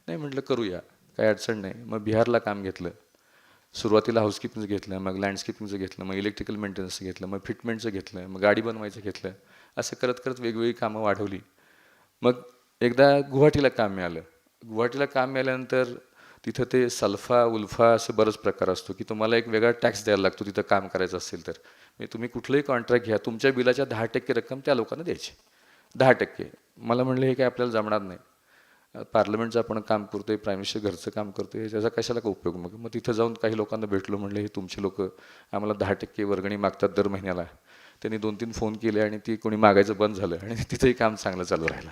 नाही म्हटलं करूया, काही अडचण नाही. मग बिहारला काम घेतलं. सुरुवातीला हाऊसकीपिंगचं घेतलं, मग लँडस्केपिंगचं घेतलं, मग इलेक्ट्रिकल मेंटेनन्सचं घेतलं, मग फिटमेंटचं घेतलं, मग गाडी बनवायचं घेतलं. असं करत करत वेगवेगळी कामं वाढवली. मग एकदा गुवाहाटीला काम मिळालं. गुवाहाटीला काम मिळाल्यानंतर तिथं ते सल्फा उल्फा असं बरंच प्रकार असतो की तुम्हाला एक वेगळा टॅक्स द्यायला लागतो तिथं काम करायचं असेल तर. म्हणजे तुम्ही कुठलंही कॉन्ट्रॅक्ट घ्या, तुमच्या बिलाच्या 10% रक्कम त्या लोकांना द्यायची. 10%. मला म्हणलं हे काय आपल्याला जमणार नाही. पार्लमेंटचं आपण काम करतोय, प्राईम मिनिस्टर घरचं काम करतोय, त्याचा कशाला का उपयोग. मग तिथं जाऊन काही लोकांना भेटलो. म्हणलं हे तुमचे लोक आम्हाला 10% वर्गणी मागतात दर महिन्याला. त्यांनी 2-3 फोन केले आणि ती कोणी मागायचं बंद झालं आणि तिथंही काम चांगलं चालू राहिलं.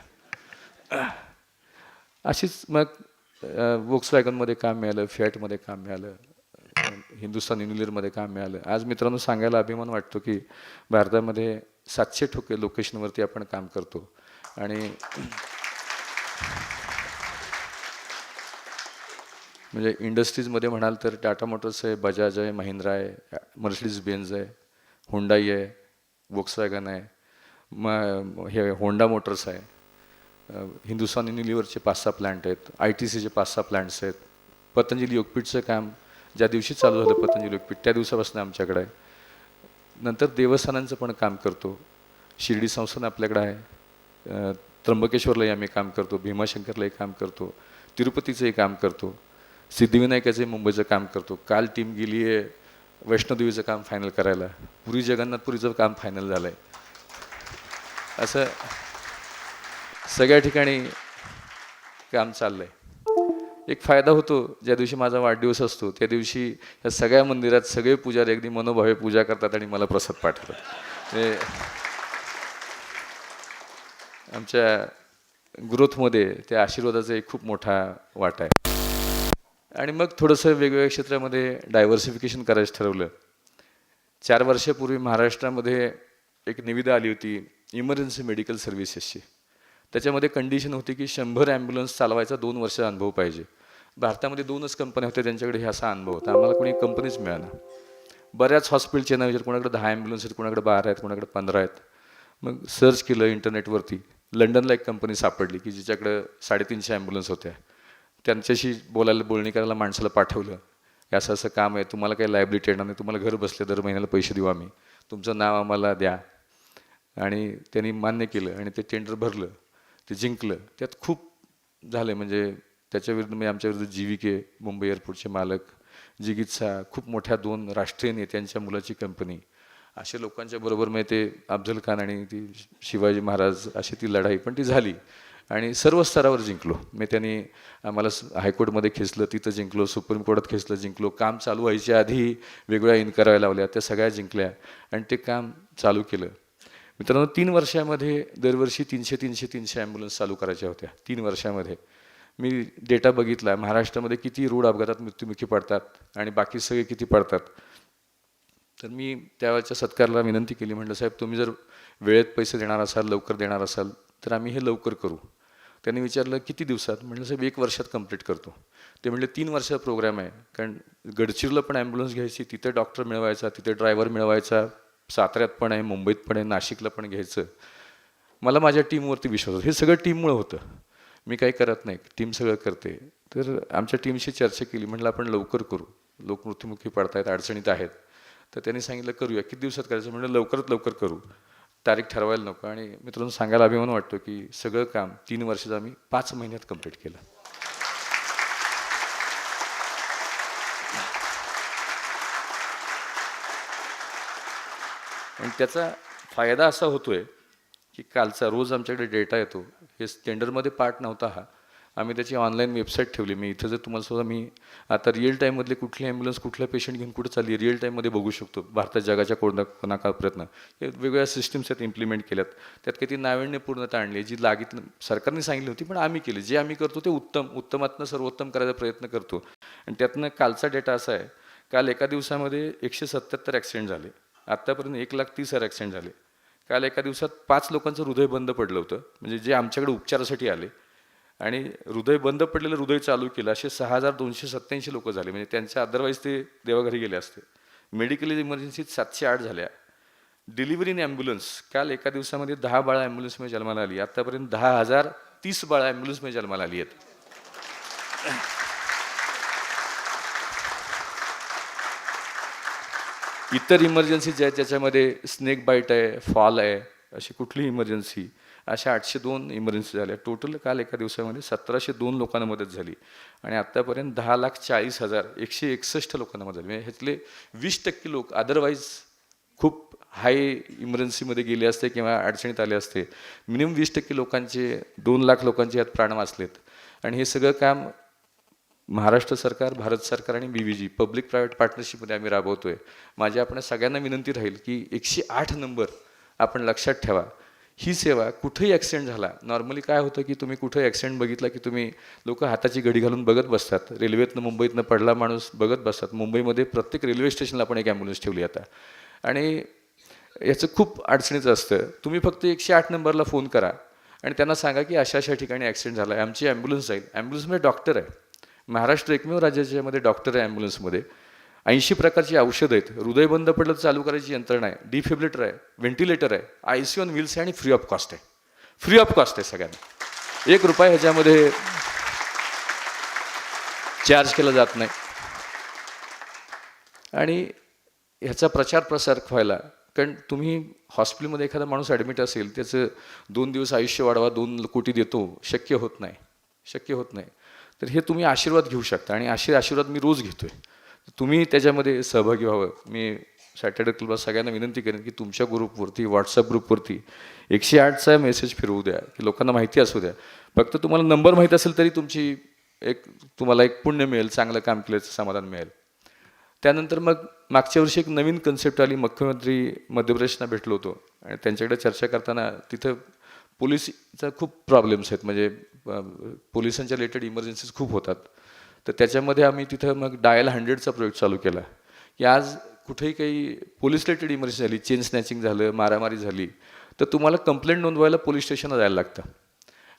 अशीच मग वोक्सवॅगनमध्ये काम मिळालं, फिएटमध्ये काम मिळालं, हिंदुस्तान युनिलिव्हरमध्ये काम मिळालं. आज मित्रांनो सांगायला अभिमान वाटतो की भारतामध्ये 700 लोकेशनवरती आपण काम करतो. आणि म्हणजे इंडस्ट्रीजमध्ये म्हणाल तर टाटा मोटर्स आहे, बजाज आहे, महिंद्रा आहे, मर्सिडीज बेन्झ आहे, हुंडाई आहे, वोक्सवॅगन आहे, मग हे होंडा मोटर्स आहे, हिंदुस्तान युनिलिव्हरचे 5-6 प्लांट आहेत, ITCचे 5-6 प्लांट्स आहेत. पतंजली योगपीठचं काम ज्या दिवशी चालू झालं पतंजली योगपीठ त्या दिवसापासून आमच्याकडे आहे. नंतर देवस्थानांचं पण काम करतो. शिर्डी संस्थान आपल्याकडे आहे. त्र्यंबकेश्वरलाही आम्ही काम करतो, भीमाशंकरलाही काम करतो, तिरुपतीचंही काम करतो, सिद्धिविनायकाचंही मुंबईचं काम करतो. काल टीम गेली आहे वैष्णोदेवीचं काम फायनल करायला, पुरी जगन्नाथपुरीचं काम फायनल झालं आहे. असं सगळ्या ठिकाणी काम चाललं आहे. एक फायदा होतो, ज्या दिवशी माझा वाढदिवस असतो त्या दिवशी या सगळ्या मंदिरात सगळे पुजारी अगदी मनोभावे पूजा करतात आणि मला प्रसाद पाठवतात. आमच्या ग्रोथमध्ये त्या आशीर्वादाचा एक खूप मोठा वाटा आहे. आणि मग थोडंसं वेगवेगळ्या क्षेत्रामध्ये डायव्हर्सिफिकेशन करायचं ठरवलं. 4 वर्षापूर्वी महाराष्ट्रामध्ये एक निविदा आली होती इमर्जन्सी मेडिकल सर्व्हिसेसची. त्याच्यामध्ये कंडिशन होती की 100 ॲम्ब्युलन्स चालवायचा 2 वर्षाचा अनुभव पाहिजे. भारतामध्ये 2च कंपन्या होत्या ज्यांच्याकडे हे असा अनुभव होता. आम्हाला कोणी कंपनीच मिळाला. बऱ्याच हॉस्पिटलचे नाव, कोणाकडे 10 ॲम्ब्युलन्स आहेत, कोणाकडे 12 आहेत, कोणाकडे 15 आहेत. मग सर्च केलं इंटरनेटवरती. लंडनला एक कंपनी सापडली की जिच्याकडे 350 ॲम्ब्युलन्स होत्या. त्यांच्याशी बोलणी करायला माणसाला पाठवलं. असं असं काम आहे, तुम्हाला काही लायबिलिटी येणार नाही, तुम्हाला घर बसले दर महिन्याला पैसे देऊ आम्ही, तुमचं नाव आम्हाला द्या. आणि त्यांनी मान्य केलं आणि ते टेंडर भरलं, ते जिंकलं. त्यात खूप झाले. म्हणजे त्याच्या विरुद्ध मी आमच्या विरुद्ध GVK मुंबई एअरपोर्टचे मालक, जिगीतसा, खूप मोठ्या 2 राष्ट्रीय नेत्यांच्या मुलाची कंपनी, अशा लोकांच्या बरोबर मी ते अफजल खान आणि ती शिवाजी महाराज अशी ती लढाई पण ती झाली आणि सर्व स्तरावर जिंकलो. मी त्यांनी आम्हाला हायकोर्टमध्ये खेचलं, तिथं जिंकलो, सुप्रीम कोर्टात खेचलं, जिंकलो. काम चालू व्हायच्या आधी वेगवेगळ्या इन्क्वायऱ्या लावल्या, त्या सगळ्या जिंकल्या आणि ते काम चालू केलं. मित्रांनो 3 वर्षामध्ये दरवर्षी 300 ॲम्ब्युलन्स चालू करायच्या होत्या 3 वर्षामध्ये. मी डेटा बघितला महाराष्ट्रामध्ये किती रोड अपघातात मृत्युमुखी पडतात आणि बाकी सगळे किती पडतात. तर मी त्यावेळच्या सत्कारला विनंती केली, म्हटलं साहेब तुम्ही जर वेळेत पैसे देणार असाल, लवकर देणार असाल तर आम्ही हे लवकर करू. त्यांनी विचारलं किती दिवसात, म्हटलं साहेब 1 वर्षात कंप्लीट करतो. ते म्हटले 3 वर्षाचा प्रोग्राम आहे, कारण गडचिरोलीला पण ॲम्ब्युलन्स घ्यायची, तिथे डॉक्टर मिळवायचा, तिथे ड्रायव्हर मिळवायचा, साताऱ्यात पण आहे, मुंबईत पण आहे, नाशिकला पण घ्यायचं. मला माझ्या टीमवरती विश्वास होता. हे सगळं टीममुळं होतं, मी काही करत नाही, टीम सगळं करते. तर आमच्या टीमशी चर्चा केली, म्हटलं आपण लवकर करू, लोक मृत्युमुखी पडतायत, अडचणीत आहेत. तर त्यांनी सांगितलं करूया, किती दिवसात करायचं, म्हटलं लवकरात लवकर करू, तारीख ठरवायला नको. आणि मित्रांनो सांगायला अभिमान वाटतो की सगळं काम 3 वर्षाचं आम्ही 5 महिन्यात कंप्लीट केलं. आणि त्याचा फायदा असा होतोय की कालचा रोज आमच्याकडे डेटा येतो. हे टेंडरमध्ये पार्ट नव्हता हा, आम्ही त्याची ऑनलाईन वेबसाईट ठेवली. मी इथं जर तुम्हाला सुद्धा मी आता रिअल टाईममधले कुठली ॲम्ब्युलन्स कुठला पेशंट घेऊन कुठे चालली रिअल टाईममध्ये बघू शकतो. भारतात जगाच्या कोणाका प्रयत्न हे वेगवेगळ्या सिस्टम्स आहेत इम्प्लिमेंट केल्यात. त्यात काही ती नाविन्यपूर्णता आणली जी लागीत सरकारने सांगितली होती, पण आम्ही केली. जे आम्ही करतो ते उत्तमातनं सर्वोत्तम करायचा प्रयत्न करतो. आणि त्यातनं कालचा डेटा असा आहे, काल एका दिवसामध्ये 177 ॲक्सिडेंट झाले, आत्तापर्यंत 1,30,000 ॲक्सिडेंट झाले. काल एका दिवसात 5 लोकांचं हृदय बंद पडलं होतं, म्हणजे जे आमच्याकडे उपचारासाठी आले आणि हृदय बंद पडलेलं हृदय चालू केलं, असे 6,287 लोक झाले. म्हणजे त्यांच्या अदरवाईज ते देवाघरी गेले असते. मेडिकल इमर्जन्सीत 708 झाल्या. डिलिव्हरी इन ॲम्ब्युलन्स काल एका दिवसामध्ये 10 बाळं ॲम्ब्युलन्समध्ये जन्माला आली. आतापर्यंत 10,030 बाळं ॲम्ब्युलन्समध्ये जन्माला आली आहेत. इतर इमर्जन्सी ज्या आहेत त्याच्यामध्ये स्नेक बाईट आहे, फॉल आहे, अशी कुठलीही इमर्जन्सी, अशा 802 इमर्जन्सी झाल्या. टोटल काल एका दिवसामध्ये 1,702 लोकांना मदत झाली. आणि आत्तापर्यंत 10,40,161 लोकांना मदत झाली. म्हणजे ह्यातले 20% लोक अदरवाईज खूप हाय इमर्जन्सीमध्ये गेले असते किंवा अडचणीत आले असते. मिनिमम 20% लोकांचे 2 लाख लोकांचे यात प्राण वाचलेत. आणि हे सगळं काम महाराष्ट्र सरकार, भारत सरकार आणि BVG पब्लिक प्रायव्हेट पार्टनरशिपमध्ये आम्ही राबवतोय. माझी आपण सगळ्यांना विनंती राहील की 108 नंबर आपण लक्षात ठेवा. ही सेवा कुठेही ॲक्सिडेंट झाला, नॉर्मली काय होतं की तुम्ही कुठे ॲक्सिडेंट बघितला की तुम्ही लोक हाताची घडी घालून बघत बसतात. रेल्वेतनं मुंबईतनं पडला माणूस बघत बसतात. मुंबईमध्ये प्रत्येक रेल्वे स्टेशनला आपण एक ॲम्ब्युलन्स ठेवली आता. आणि याचं खूप अडचणीचं असतं. तुम्ही फक्त 108 नंबरला फोन करा आणि त्यांना सांगा की अशा अशा ठिकाणी ॲक्सिडेंट झाला आहे, आमची ॲम्ब्युलन्स जाईल. ॲम्ब्युलन्समध्ये डॉक्टर आहे. महाराष्ट्र एकमेव राज्याच्यामध्ये डॉक्टर आहे ॲम्ब्युलन्समध्ये. 80 प्रकारची औषधं आहेत. हृदय बंद पडलं तर चालू करायची यंत्रणा आहे, डिफिब्रिलेटर आहे, व्हेंटिलेटर आहे, ICU ऑन व्हील्स आहे आणि फ्री ऑफ कॉस्ट आहे. फ्री ऑफ कॉस्ट आहे सगळ्यांना. 1 रुपया ह्याच्यामध्ये चार्ज केला जात नाही. आणि ह्याचा प्रचार प्रसार व्हायला, कारण तुम्ही हॉस्पिटलमध्ये एखादा माणूस ॲडमिट असेल, त्याचं 2 दिवस आयुष्य वाढवा, 2 कोटी देतो, शक्य होत नाही, शक्य होत नाही. तर हे तुम्ही आशीर्वाद घेऊ शकता आणि आशीर्वाद मी रोज घेतोय. तुम्ही त्याच्यामध्ये सहभागी व्हावं. मी सॅटर्डे क्लबला सगळ्यांना विनंती करेन की तुमच्या ग्रुपवरती, व्हॉट्सअप ग्रुपवरती 108चा मेसेज फिरवू द्या, की लोकांना माहिती असू द्या. फक्त तुम्हाला नंबर माहीत असेल तरी तुम्हाला एक पुण्य मिळेल, चांगलं काम केल्याचं समाधान मिळेल. त्यानंतर मग मागच्या वर्षी एक नवीन कन्सेप्ट आली. मुख्यमंत्री मध्य प्रदेशला भेटलो होतो आणि त्यांच्याकडे चर्चा करताना तिथं पोलिसचा खूप प्रॉब्लेम्स आहेत, म्हणजे पोलिसांच्या रिलेटेड इमर्जन्सीज खूप होतात. तर त्याच्यामध्ये आम्ही तिथं मग डायल 100चा प्रयोग चालू केला की आज कुठेही काही पोलीस रिलेटेड इमर्जन्सी झाली, चेन स्नॅचिंग झालं, मारामारी झाली, तर तुम्हाला कंप्लेंट नोंदवायला पोलीस स्टेशनला जायला लागतं.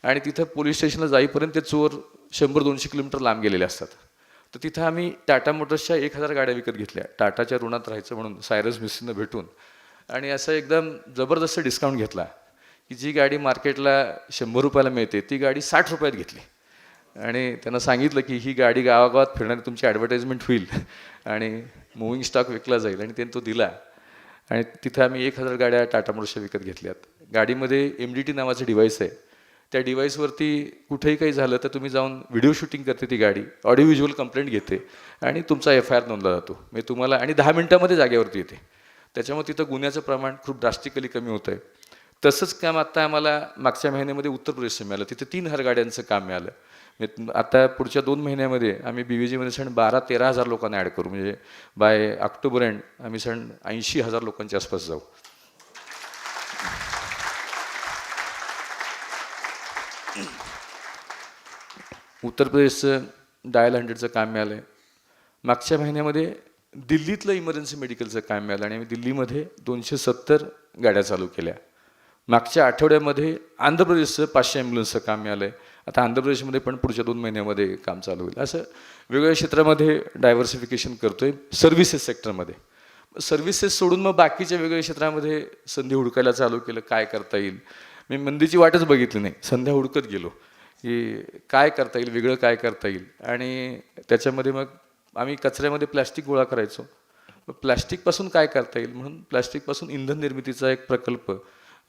आणि तिथं पोलीस स्टेशनला जाईपर्यंत ते चोर 100-200 किलोमीटर लांब गेलेले असतात. तर तिथं आम्ही टाटा मोटर्सच्या 1,000 गाड्या विकत घेतल्या, टाटाच्या ऋणात राहायचं म्हणून सायरस मिस्त्रीनं भेटून. आणि असं एकदम जबरदस्त डिस्काउंट घेतला की जी गाडी मार्केटला 100 रुपयाला मिळते ती गाडी 60 रुपयात घेतली. आणि त्यांना सांगितलं की ही गाडी गावागावात फिरणारी तुमची ॲडव्हर्टाइजमेंट होईल आणि मूव्हिंग स्टॉक विकला जाईल. आणि त्यांनी तो दिला. आणि तिथं आम्ही 1,000 गाड्या टाटा मोटर्सच्या विकत घेतल्यात. गाडीमध्ये MDT नावाचं डिव्हाइस आहे. त्या डिव्हाइसवरती कुठेही काही झालं तर तुम्ही जाऊन व्हिडिओ शूटिंग करते ती गाडी, ऑडिओ व्हिज्युअल कंप्लेंट घेते आणि तुमचा FIR नोंदला जातो. म्हणजे तुम्हाला आणि 10 मिनिटामध्ये जागेवरती येते. त्याच्यामुळे तिथं गुन्ह्याचं प्रमाण खूप ड्रास्टिकली कमी होतं आहे. तसंच काम आता आम्हाला मागच्या महिन्यामध्ये उत्तर प्रदेशचं मिळालं. तिथे 3,000 गाड्यांचं काम मिळालं. आता पुढच्या 2 महिन्यामध्ये आम्ही BVGमध्ये सण 12-13 हजार लोकांना ॲड करू. म्हणजे बाय ऑक्टोबर एंड आम्ही सण 80,000 लोकांच्या आसपास जाऊ. उत्तर प्रदेशचं डायल 100चं काम मिळालं आहे. मागच्या महिन्यामध्ये दिल्लीतलं इमर्जन्सी मेडिकलचं काम मिळालं आणि आम्ही दिल्लीमध्ये 270 गाड्या चालू केल्या. मागच्या आठवड्यामध्ये आंध्र प्रदेशचं 500 ॲम्ब्युलन्सचं काम मिळालं आहे. आता आंध्र प्रदेशमध्ये पण पुढच्या 2 महिन्यामध्ये काम चालू होईल. असं वेगवेगळ्या क्षेत्रामध्ये डायव्हर्सिफिकेशन करतोय. सर्व्हिसेस सेक्टरमध्ये सर्व्हिसेस सोडून मग बाकीच्या वेगवेगळ्या क्षेत्रामध्ये संधी हुडकायला चालू केलं. काय करता येईल, मी मंदीची वाटच बघितली नाही, संध्या हुडकत गेलो की काय करता येईल, वेगळं काय करता येईल. आणि त्याच्यामध्ये मग आम्ही कचऱ्यामध्ये प्लॅस्टिक गोळा करायचो. मग प्लॅस्टिकपासून काय करता येईल म्हणून प्लॅस्टिकपासून इंधन निर्मितीचा एक प्रकल्प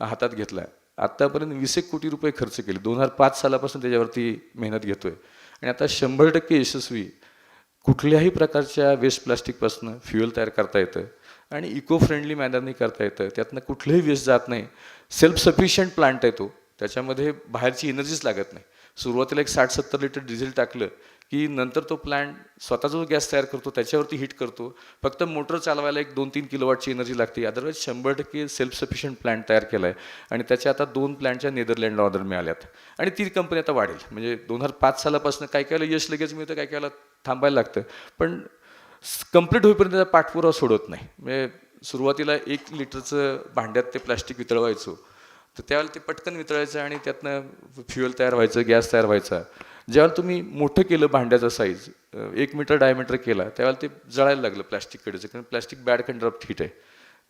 हातात घेतला आहे. आत्तापर्यंत 20 कोटी रुपये खर्च केले. 2005 सालापासून त्याच्यावरती मेहनत घेतोय आणि आता 100% यशस्वी. कुठल्याही प्रकारच्या वेस्ट प्लास्टिकपासून फ्युएल तयार करता येतं आणि इको फ्रेंडली मॅनरनी करता येतं. त्यातनं कुठलंही वेस्ट जात नाही. सेल्फ सफिशियंट प्लांट आहे तो. त्याच्यामध्ये बाहेरची एनर्जीच लागत नाही. सुरुवातीला एक 60-70 लिटर डिझेल टाकलं की नंतर तो प्लांट स्वतःचा जो गॅस तयार करतो त्याच्यावरती हीट करतो. फक्त मोटर चालवायला एक 2-3 किलोवॉटची एनर्जी लागते. अदरवाईज 100% सेल्फ सफिशियंट प्लांट तयार केला आहे आणि त्याच्या आता 2 प्लांटच्या नेदरलँडला ऑर्डर मिळाल्यात आणि ती कंपनी आता वाढेल. म्हणजे 2005 सालापासून काही काही यश लगेच मिळतं, काही काही थांबायला लागतं, पण कंप्लीट होईपर्यंत त्याचा पाठपुरावा सोडत नाही. म्हणजे सुरुवातीला 1 लिटरचं भांड्यात ते प्लास्टिक वितळवायचो, तर त्यावेळेला ते पटकन वितळायचं आणि त्यातनं फ्युएल तयार व्हायचं, गॅस तयार व्हायचा. ज्यावेळेला तुम्ही मोठं केलं भांड्याचा साईज 1 मीटर डायमीटर केला, त्यावेळेला ते जळायला लागलं प्लॅस्टिककडेचं, कारण प्लॅस्टिक बॅड कंडर ऑफ हीट आहे.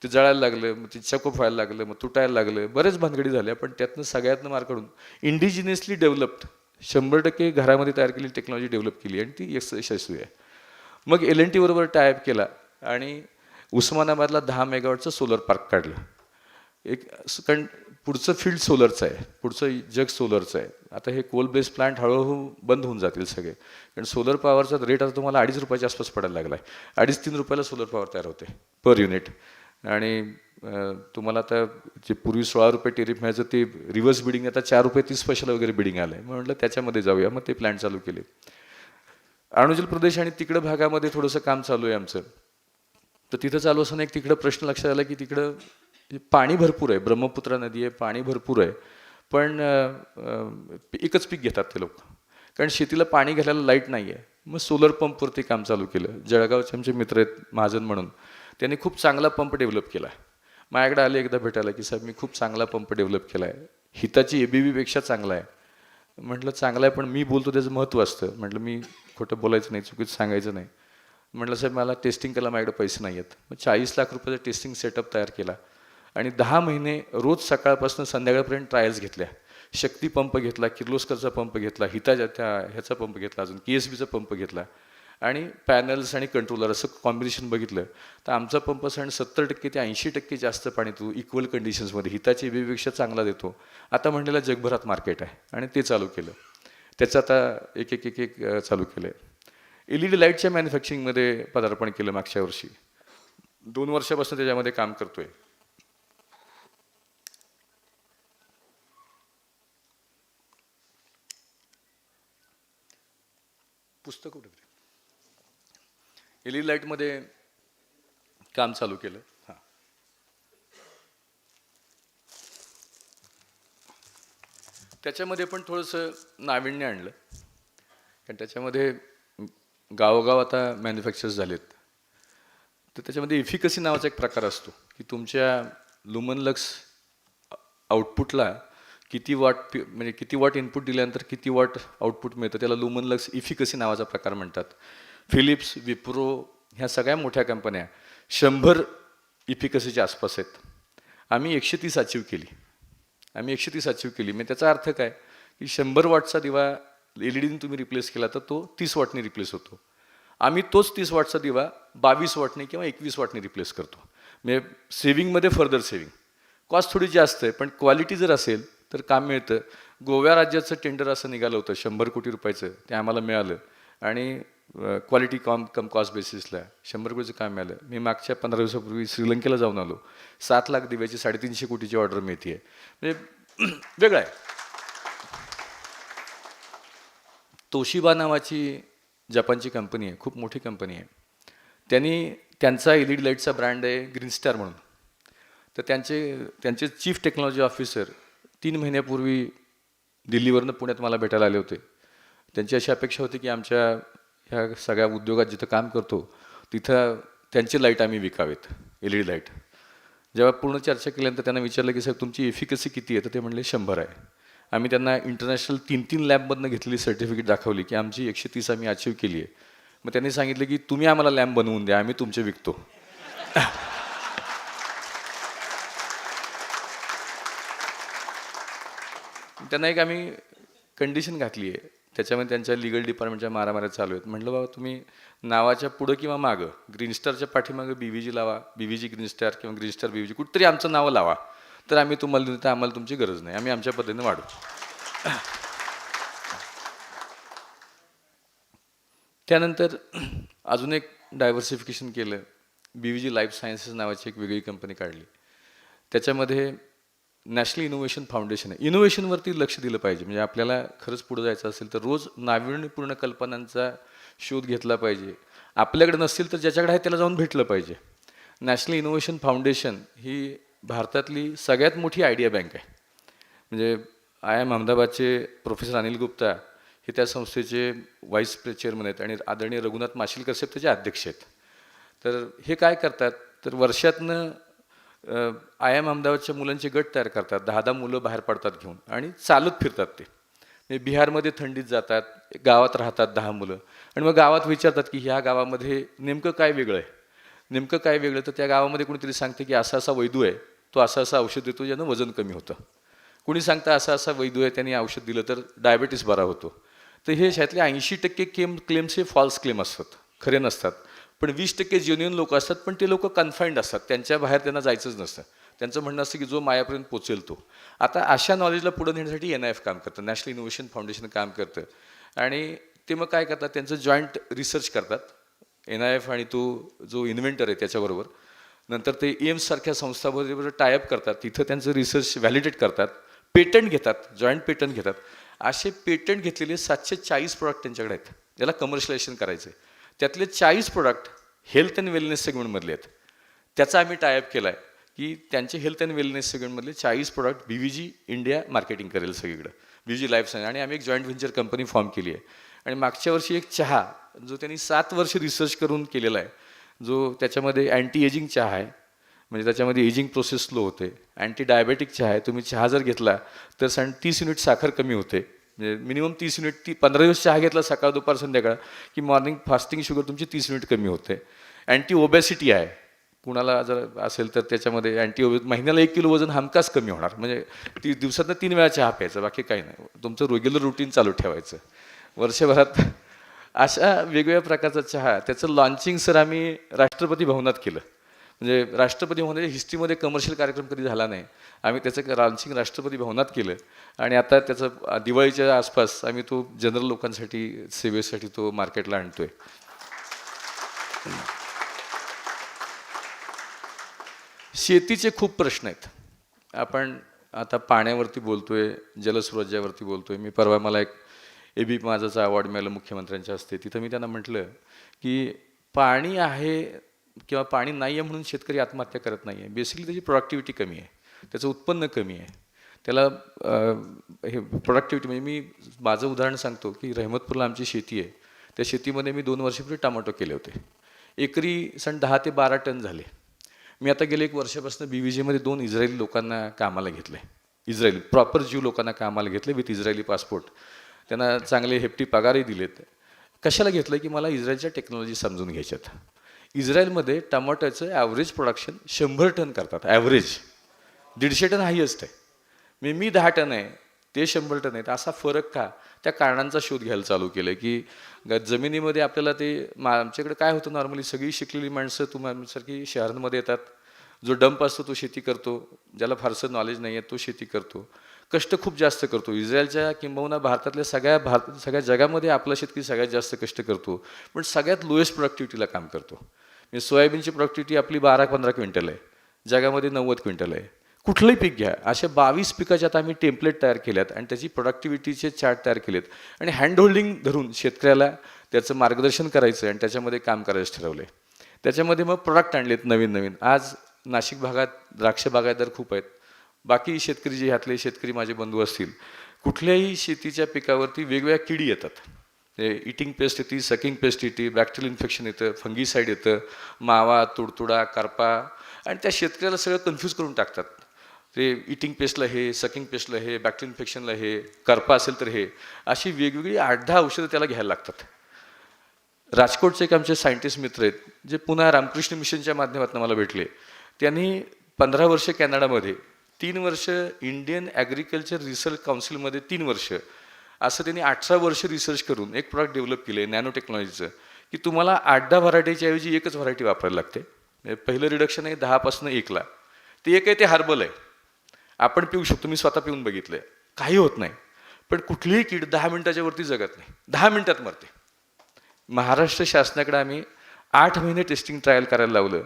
ते जळायला लागलं, मग ते चकोप व्हायला लागलं, मग तुटायला लागलं, बरेच भानगडी झाल्या. पण त्यातनं सगळ्यातनं मार काढून इंडिजिनियसली डेव्हलप्ड 100% घरामध्ये तयार केलेली टेक्नॉलॉजी डेव्हलप केली आणि ती यशस्वी आहे. मग L&T बरोबर टायअप केला आणि उस्मानाबादला 10 मेगावॉटचं सोलर पार्क काढलं. कारण पुढचं फील्ड सोलरचं आहे, पुढचं जग सोलरचं आहे. आता हे कोल बेस्ड प्लांट हळूहळू बंद होऊन जातील सगळे, कारण सोलर पॉवरचा रेट आता तुम्हाला 2.5 रुपयाच्या आसपास पडायला लागला आहे. 2.5-3 रुपयाला सोलर पॉवर तयार होते पर युनिट. आणि तुम्हाला आता जे पूर्वी 16 रुपये टेरिफ मिळायचं ते रिव्हर्स बिडिंग आता 4 रुपये 30 पैशाला वगैरे बिडिंग आलं आहे. म्हटलं त्याच्यामध्ये जाऊया, मग ते प्लांट चालू केले. अरुणाचल प्रदेश आणि तिकडं भागामध्ये थोडंसं काम चालू आहे आमचं. तर तिथं चालू असताना एक तिकडं प्रश्न लक्षात आला की तिकडं पाणी भरपूर आहे, ब्रह्मपुत्रा नदी आहे, पाणी भरपूर आहे, पण एकच पीक घेतात ते लोक, कारण शेतीला पाणी घालायला लाईट नाही आहे. मग सोलर पंपवरती काम चालू केलं. जळगावचे आमचे मित्र आहेत महाजन म्हणून, त्यांनी खूप चांगला पंप डेव्हलप केला. माझ्याकडे आले एकदा भेटायला की साहेब मी खूप चांगला पंप डेव्हलप केला आहे, हिताची ABB-पेक्षा चांगला आहे. म्हटलं चांगला आहे, पण मी बोलतो त्याचं महत्त्व असतं. म्हटलं मी खोटं बोलायचं नाही, चुकीचं सांगायचं नाही. म्हटलं साहेब मला टेस्टिंग करायला माझ्याकडे पैसे नाही आहेत. मग 40 लाख रुपयाचा टेस्टिंग सेटअप तयार केला आणि 10 महिने रोज सकाळपासून संध्याकाळपर्यंत ट्रायल्स घेतल्या. शक्ती पंप घेतला, किर्लोस्करचा पंप घेतला, हिताच्या ह्याचा पंप घेतला, अजून KSBचा पंप घेतला आणि पॅनल्स आणि कंट्रोलर असं कॉम्बिनेशन बघितलं. तर आमचा पंप 70% ते 80% जास्त पाणी तो इक्वल कंडिशन्समध्ये हिताची ABB-पेक्षा चांगला देतो. आता म्हणलेला जगभरात मार्केट आहे आणि ते चालू केलं. त्याचं आता एक चालू केलं आहे. LED लाईटच्या मॅन्युफॅक्चरिंगमध्ये पदार्पण केलं मागच्या वर्षी. 2 वर्षापासून त्याच्यामध्ये काम करतोय. पुस्तक कुठे LED लाईटमध्ये काम चालू केलं. हां, त्याच्यामध्ये पण थोडंसं नाविन्य आणलं, कारण त्याच्यामध्ये गावोगाव आता मॅन्युफॅक्चर्स झालेत. तर त्याच्यामध्ये इफिकसी नावाचा एक प्रकार असतो की तुमच्या लुमन लक्स आउटपुटला किती वॉट म्हणजे किती वॉट इनपुट दिल्यानंतर किती वॉट आउटपुट मिळतं, त्याला लुमन लक्स इफिकसी नावाचा प्रकार म्हणतात. फिलिप्स, विप्रो ह्या सगळ्या मोठ्या कंपन्या 100 इफिकसीच्या आसपास आहेत. आम्ही 130 अचीव केली. म्हणजे त्याचा अर्थ काय की 100 वॉटचा दिवा LED तुम्ही रिप्लेस केला तर तो 30 वॉटने रिप्लेस होतो. आम्ही तोच 30 वॉटचा दिवा 22 वॉटने किंवा 21 वॉटने रिप्लेस करतो. म्हणजे सेव्हिंगमध्ये फर्दर सेव्हिंग. कॉस्ट थोडी जास्त आहे, पण क्वालिटी जर असेल तर काम मिळतं. गोवा राज्याचं टेंडर असं निघालं होतं 100 कोटी रुपयाचं, ते आम्हाला मिळालं आणि क्वालिटी कम कॉस्ट बेसिसला 100 कोटीचं काम मिळालं. मी मागच्या 15 दिवसापूर्वी श्रीलंकेला जाऊन आलो. 7 लाख दिव्याची 350 कोटीची ऑर्डर मिळते आहे. म्हणजे वेगळं आहे. तोशिबा नावाची जपानची कंपनी आहे, खूप मोठी कंपनी आहे. त्यांचा LED लाईटचा ब्रँड आहे ग्रीन स्टार म्हणून. तर त्यांचे चीफ टेक्नॉलॉजी ऑफिसर 3 महिन्यापूर्वी दिल्लीवरनं पुण्यात मला भेटायला आले होते. त्यांची अशी अपेक्षा होती की आमच्या ह्या सगळ्या उद्योगात जिथं काम करतो तिथं त्यांची लाईट आम्ही विकावेत, LED लाईट. जेव्हा पूर्ण चर्चा केल्यानंतर त्यांना विचारलं की साहेब तुमची एफिकसी किती आहे, तर ते म्हणले 100 आहे. आम्ही त्यांना इंटरनॅशनल 3-3 लॅबमधनं घेतलेली सर्टिफिकेट दाखवली की आमची 130 आम्ही अचीव केली आहे. मग त्यांनी सांगितलं की तुम्ही आम्हाला लॅम्प बनवून द्या, आम्ही तुमचे विकतो. त्यांना एक आम्ही कंडिशन घातली आहे, त्याच्यामध्ये त्यांच्या लिगल डिपार्टमेंटच्या मारामाऱ्या चालू आहेत. म्हटलं बाबा तुम्ही नावाच्या पुढं किंवा मागं ग्रीन स्टारच्या पाठीमागं BVG लावा, BVG ग्रीन स्टार किंवा ग्रीन स्टार BVG कुठतरी आमचं नाव लावा, तर आम्ही तुम्हाला देऊ, तर आम्हाला तुमची गरज नाही, आम्ही आमच्या पद्धतीने वाढू. त्यानंतर अजून एक डायव्हर्सिफिकेशन केलं. BVG लाईफ सायन्सेस नावाची एक वेगळी कंपनी काढली. त्याच्यामध्ये नॅशनल इनोव्हेशन फाउंडेशन आहे. इनोव्हेशनवरती लक्ष दिलं पाहिजे. म्हणजे आपल्याला खरंच पुढे जायचं असेल तर रोज नाविन्यपूर्ण कल्पनांचा शोध घेतला पाहिजे. आपल्याकडे नसतील तर ज्याच्याकडे आहे त्याला जाऊन भेटलं पाहिजे. नॅशनल इनोव्हेशन फाउंडेशन ही भारतातली सगळ्यात मोठी आयडिया बँक आहे. म्हणजे IIM अहमदाबादचे प्रोफेसर अनिल गुप्ता हे त्या संस्थेचे व्हाईस चेअरमन आहेत आणि आदरणीय रघुनाथ माशिलकर साहेब त्याचे अध्यक्ष आहेत. तर हे काय करतात तर वर्षातनं IIM अहमदाबादच्या मुलांचे गट तयार करतात. 10-10 मुलं बाहेर पडतात घेऊन आणि चालत फिरतात. ते म्हणजे बिहारमध्ये थंडीत जातात, गावात राहतात 10 मुलं आणि मग गावात विचारतात की ह्या गावामध्ये नेमकं काय वेगळं आहे, नेमकं काय वेगळं. तर त्या गावामध्ये कोणीतरी सांगते की असा असा वैद्य आहे, तो असं असं औषध देतो ज्यानं वजन कमी होतं. कुणी सांगतं असा असा वैद्य आहे, त्यांनी औषध दिलं तर डायबिटीस बरा होतो. तर हे ह्यातले 80% क्लेम्स हे फॉल्स क्लेम असतात, खरे नसतात. पण 20% जेन्युइन लोक असतात, पण ते लोक कन्फाईंड असतात, त्यांच्या बाहेर त्यांना जायचंच नसतं. त्यांचं म्हणणं असतं की जो मायापर्यंत पोचेल तो. आता अशा नॉलेजला पुढे नेण्यासाठी NIF काम करतं, नॅशनल इनोव्हेशन फाउंडेशन काम करतं. आणि ते मग काय करतात, त्यांचं जॉईंट रिसर्च करतात NIF आणि तो जो इन्व्हेंटर आहे त्याच्याबरोबर. नंतर ते एम्स सारख्या संस्थांबरोबर टायअप करतात, तिथं त्यांचं रिसर्च व्हॅलिडेट करतात, पेटंट घेतात, जॉईंट पेटंट घेतात. असे पेटंट घेतलेले 740 प्रोडक्ट त्यांच्याकडे आहेत, ज्याला कमर्शियलायझेशन करायचं आहे. त्यातले 40 प्रोडक्ट हेल्थ अँड वेलनेस सेगमेंटमधले आहेत. त्याचा आम्ही टायअप केला आहे की त्यांचे हेल्थ अँड वेलनेस सेगमेंटमधले 40 प्रोडक्ट BVG इंडिया मार्केटिंग करेल सगळीकडं, BVG लाईफ सायन्स. आणि आम्ही एक जॉईंट व्हेंचर कंपनी फॉर्म केली आहे. आणि मागच्या वर्षी एक चहा जो त्यांनी 7 वर्ष रिसर्च करून केलेला आहे, जो त्याच्यामध्ये अँटी एजिंग चहा आहे, म्हणजे त्याच्यामध्ये एजिंग प्रोसेस स्लो होते. अँटी डायबेटिक चहा आहे, तुम्ही चहा जर घेतला तर 30 युनिट साखर कमी होते. म्हणजे मिनिमम 30 युनिट 15 दिवस चहा घेतला सकाळ दुपार संध्याकाळ की मॉर्निंग फास्टिंग शुगर तुमची 30 युनिट कमी होते. अँटी ओबेसिटी आहे, कुणाला जर असेल तर त्याच्यामध्ये महिन्याला 1 किलो वजन हमखास कमी होणार. म्हणजे दिवसातनं 3 वेळा चहा प्यायचा, बाकी काही नाही. तुमचं रेग्युलर रुटीन चालू ठेवायचं वर्षभरात. अशा वेगवेगळ्या प्रकारचा चहा, त्याचं लॉन्चिंग सर आम्ही राष्ट्रपती भवनात केलं. म्हणजे राष्ट्रपती भवनाच्या हिस्ट्रीमध्ये कमर्शियल कार्यक्रम कधी झाला नाही. आम्ही त्याचं लॉन्चिंग राष्ट्रपती भवनात केलं आणि आता त्याचं दिवाळीच्या आसपास आम्ही तो जनरल लोकांसाठी सेवेसाठी तो मार्केटला आणतोय. शेतीचे खूप प्रश्न आहेत. आपण आता पाण्यावरती बोलतोय, जलस्रोतावरती बोलतोय. मी परवा मला एक AB माझाचा अवॉर्ड मिळाला मुख्यमंत्र्यांच्या हस्ते. तिथं मी त्यांना म्हटलं की पाणी आहे किंवा पाणी नाही आहे म्हणून शेतकरी आत्महत्या करत नाही आहे. बेसिकली त्याची प्रोडक्टिव्हिटी कमी आहे, त्याचं उत्पन्न कमी आहे. त्याला हे प्रोडक्टिव्हिटी म्हणजे मी माझं उदाहरण सांगतो की रहमतपूरला आमची शेती आहे. त्या शेतीमध्ये मी 2 वर्षापूर्वी टमाटो केले होते. एकरी 10 ते 12 टन झाले. मी आता गेले 1 वर्षापासून BVGमध्ये 2 इस्रायली लोकांना कामाला घेतले. इस्रायली प्रॉपर जीव लोकांना कामाला घेतले विथ इस्रायली पासपोर्ट. त्यांना चांगले हेफ्टी पगारही दिलेत. कशाला घेतलं की मला इस्रायलच्या टेक्नॉलॉजी समजून घ्यायच्यात. इस्रायलमध्ये टमाट्याचं ॲव्हरेज प्रोडक्शन 100 टन करतात, ॲव्हरेज 150 टन हायेस्ट आहे. मी 10 टन आहे, ते 100 टन आहेत. असा फरक का? त्या कारणांचा शोध घ्यायला चालू केलं की जमिनीमध्ये आपल्याला ते आमच्याकडे काय होतं, नॉर्मली सगळी शिकलेली माणसं तुमच्यासारखी शहरांमध्ये येतात. जो डंप असतो तो शेती करतो, ज्याला फारसं नॉलेज नाही आहे तो शेती करतो, कष्ट खूप जास्त करतो. इस्रायलच्या किंबहुना भारतातल्या सगळ्या जगामध्ये आपला शेतकरी सगळ्यात जास्त कष्ट करतो, पण सगळ्यात लोएस्ट प्रोडक्टिव्हिटीला काम करतो. म्हणजे सोयाबीनची प्रोडक्टिव्हिटी आपली 12-15 क्विंटल आहे, जगामध्ये 90 क्विंटल आहे. कुठलंही पीक घ्या, अशा 22 पिकाच्यात आम्ही टेम्पलेट तयार केल्यात आणि त्याची प्रोडक्टिव्हिटीचे चार्ट तयार केलेत. आणि हँड होल्डिंग धरून शेतकऱ्याला त्याचं मार्गदर्शन करायचं आणि त्याच्यामध्ये काम करायचं ठरवलं आहे. त्याच्यामध्ये मग प्रोडक्ट आणलेत नवीन. आज नाशिक भागात द्राक्ष बागायतदार खूप आहेत. बाकी शेतकरी जे ह्यातले शेतकरी माझे बंधू असतील, कुठल्याही शेतीच्या पिकावरती वेगवेगळ्या किडी येतात. इटिंग पेस्ट येते, सकिंग पेस्ट येते, बॅक्टेरियल इन्फेक्शन येतं, फंगीसाईड येतं, मावा, तुडतुडा, करपा, आणि त्या शेतकऱ्याला सगळं कन्फ्यूज करून टाकतात. ते इटिंग पेस्टला हे, सकिंग पेस्टला हे, बॅक्टेरियल इन्फेक्शनला हे, करपा असेल तर हे, अशी वेगवेगळी 8-10 औषधं त्याला घ्यायला लागतात. राजकोटचे एक आमचे सायंटिस्ट मित्र आहेत जे पुन्हा रामकृष्ण मिशनच्या माध्यमातून मला भेटले. त्यांनी 15 वर्ष कॅनडामध्ये, 3 वर्ष इंडियन ॲग्रिकल्चर रिसर्च काउन्सिलमध्ये 3 वर्ष, असं त्यांनी 18 वर्ष रिसर्च करून एक प्रॉडक्ट डेव्हलप केलं आहे नॅनो टेक्नॉलॉजीचं, की तुम्हाला 8-10 व्हरायटीच्या ऐवजी एकच व्हरायटी वापरायला लागते. पहिलं रिडक्शन आहे 10पासून 1ला. ते एक आहे ते हर्बल आहे, आपण पिऊ शकतो, मी स्वतः पिऊन बघितलं आहे, काही होत नाही. पण कुठलीही कीड 10 मिनिटाच्या वरती जगत नाही, 10 मिनिटात मरते. महाराष्ट्र शासनाकडे आम्ही 8 महिने टेस्टिंग ट्रायल करायला लावलं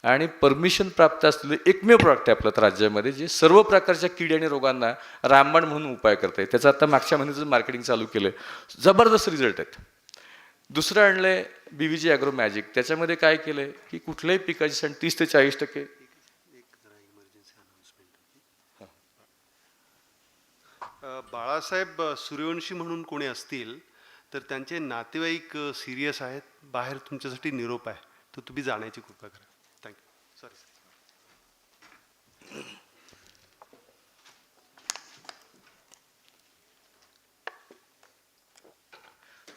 आणि परमिशन प्राप्त असलेलं एकमेव प्रॉडक्ट आहे आपलं राज्यामध्ये जे सर्व प्रकारच्या कीड आणि रोगांना रामबाण म्हणून उपाय करत आहे. त्याचं आता मागच्या महिन्याचं मार्केटिंग चालू केलं, जबरदस्त रिझल्ट आहेत. दुसरं आणलंय BVG ॲग्रो मॅजिक. त्याच्यामध्ये काय केलंय की कुठल्याही पिकाची सण 30 ते 40% बाळासाहेब सूर्यवंशी म्हणून कोणी असतील तर त्यांचे नातेवाईक सिरियस आहेत, बाहेर तुमच्यासाठी निरोप आहे, तर तुम्ही जाण्याची कृपा करा. थँक्यू. Sorry sir.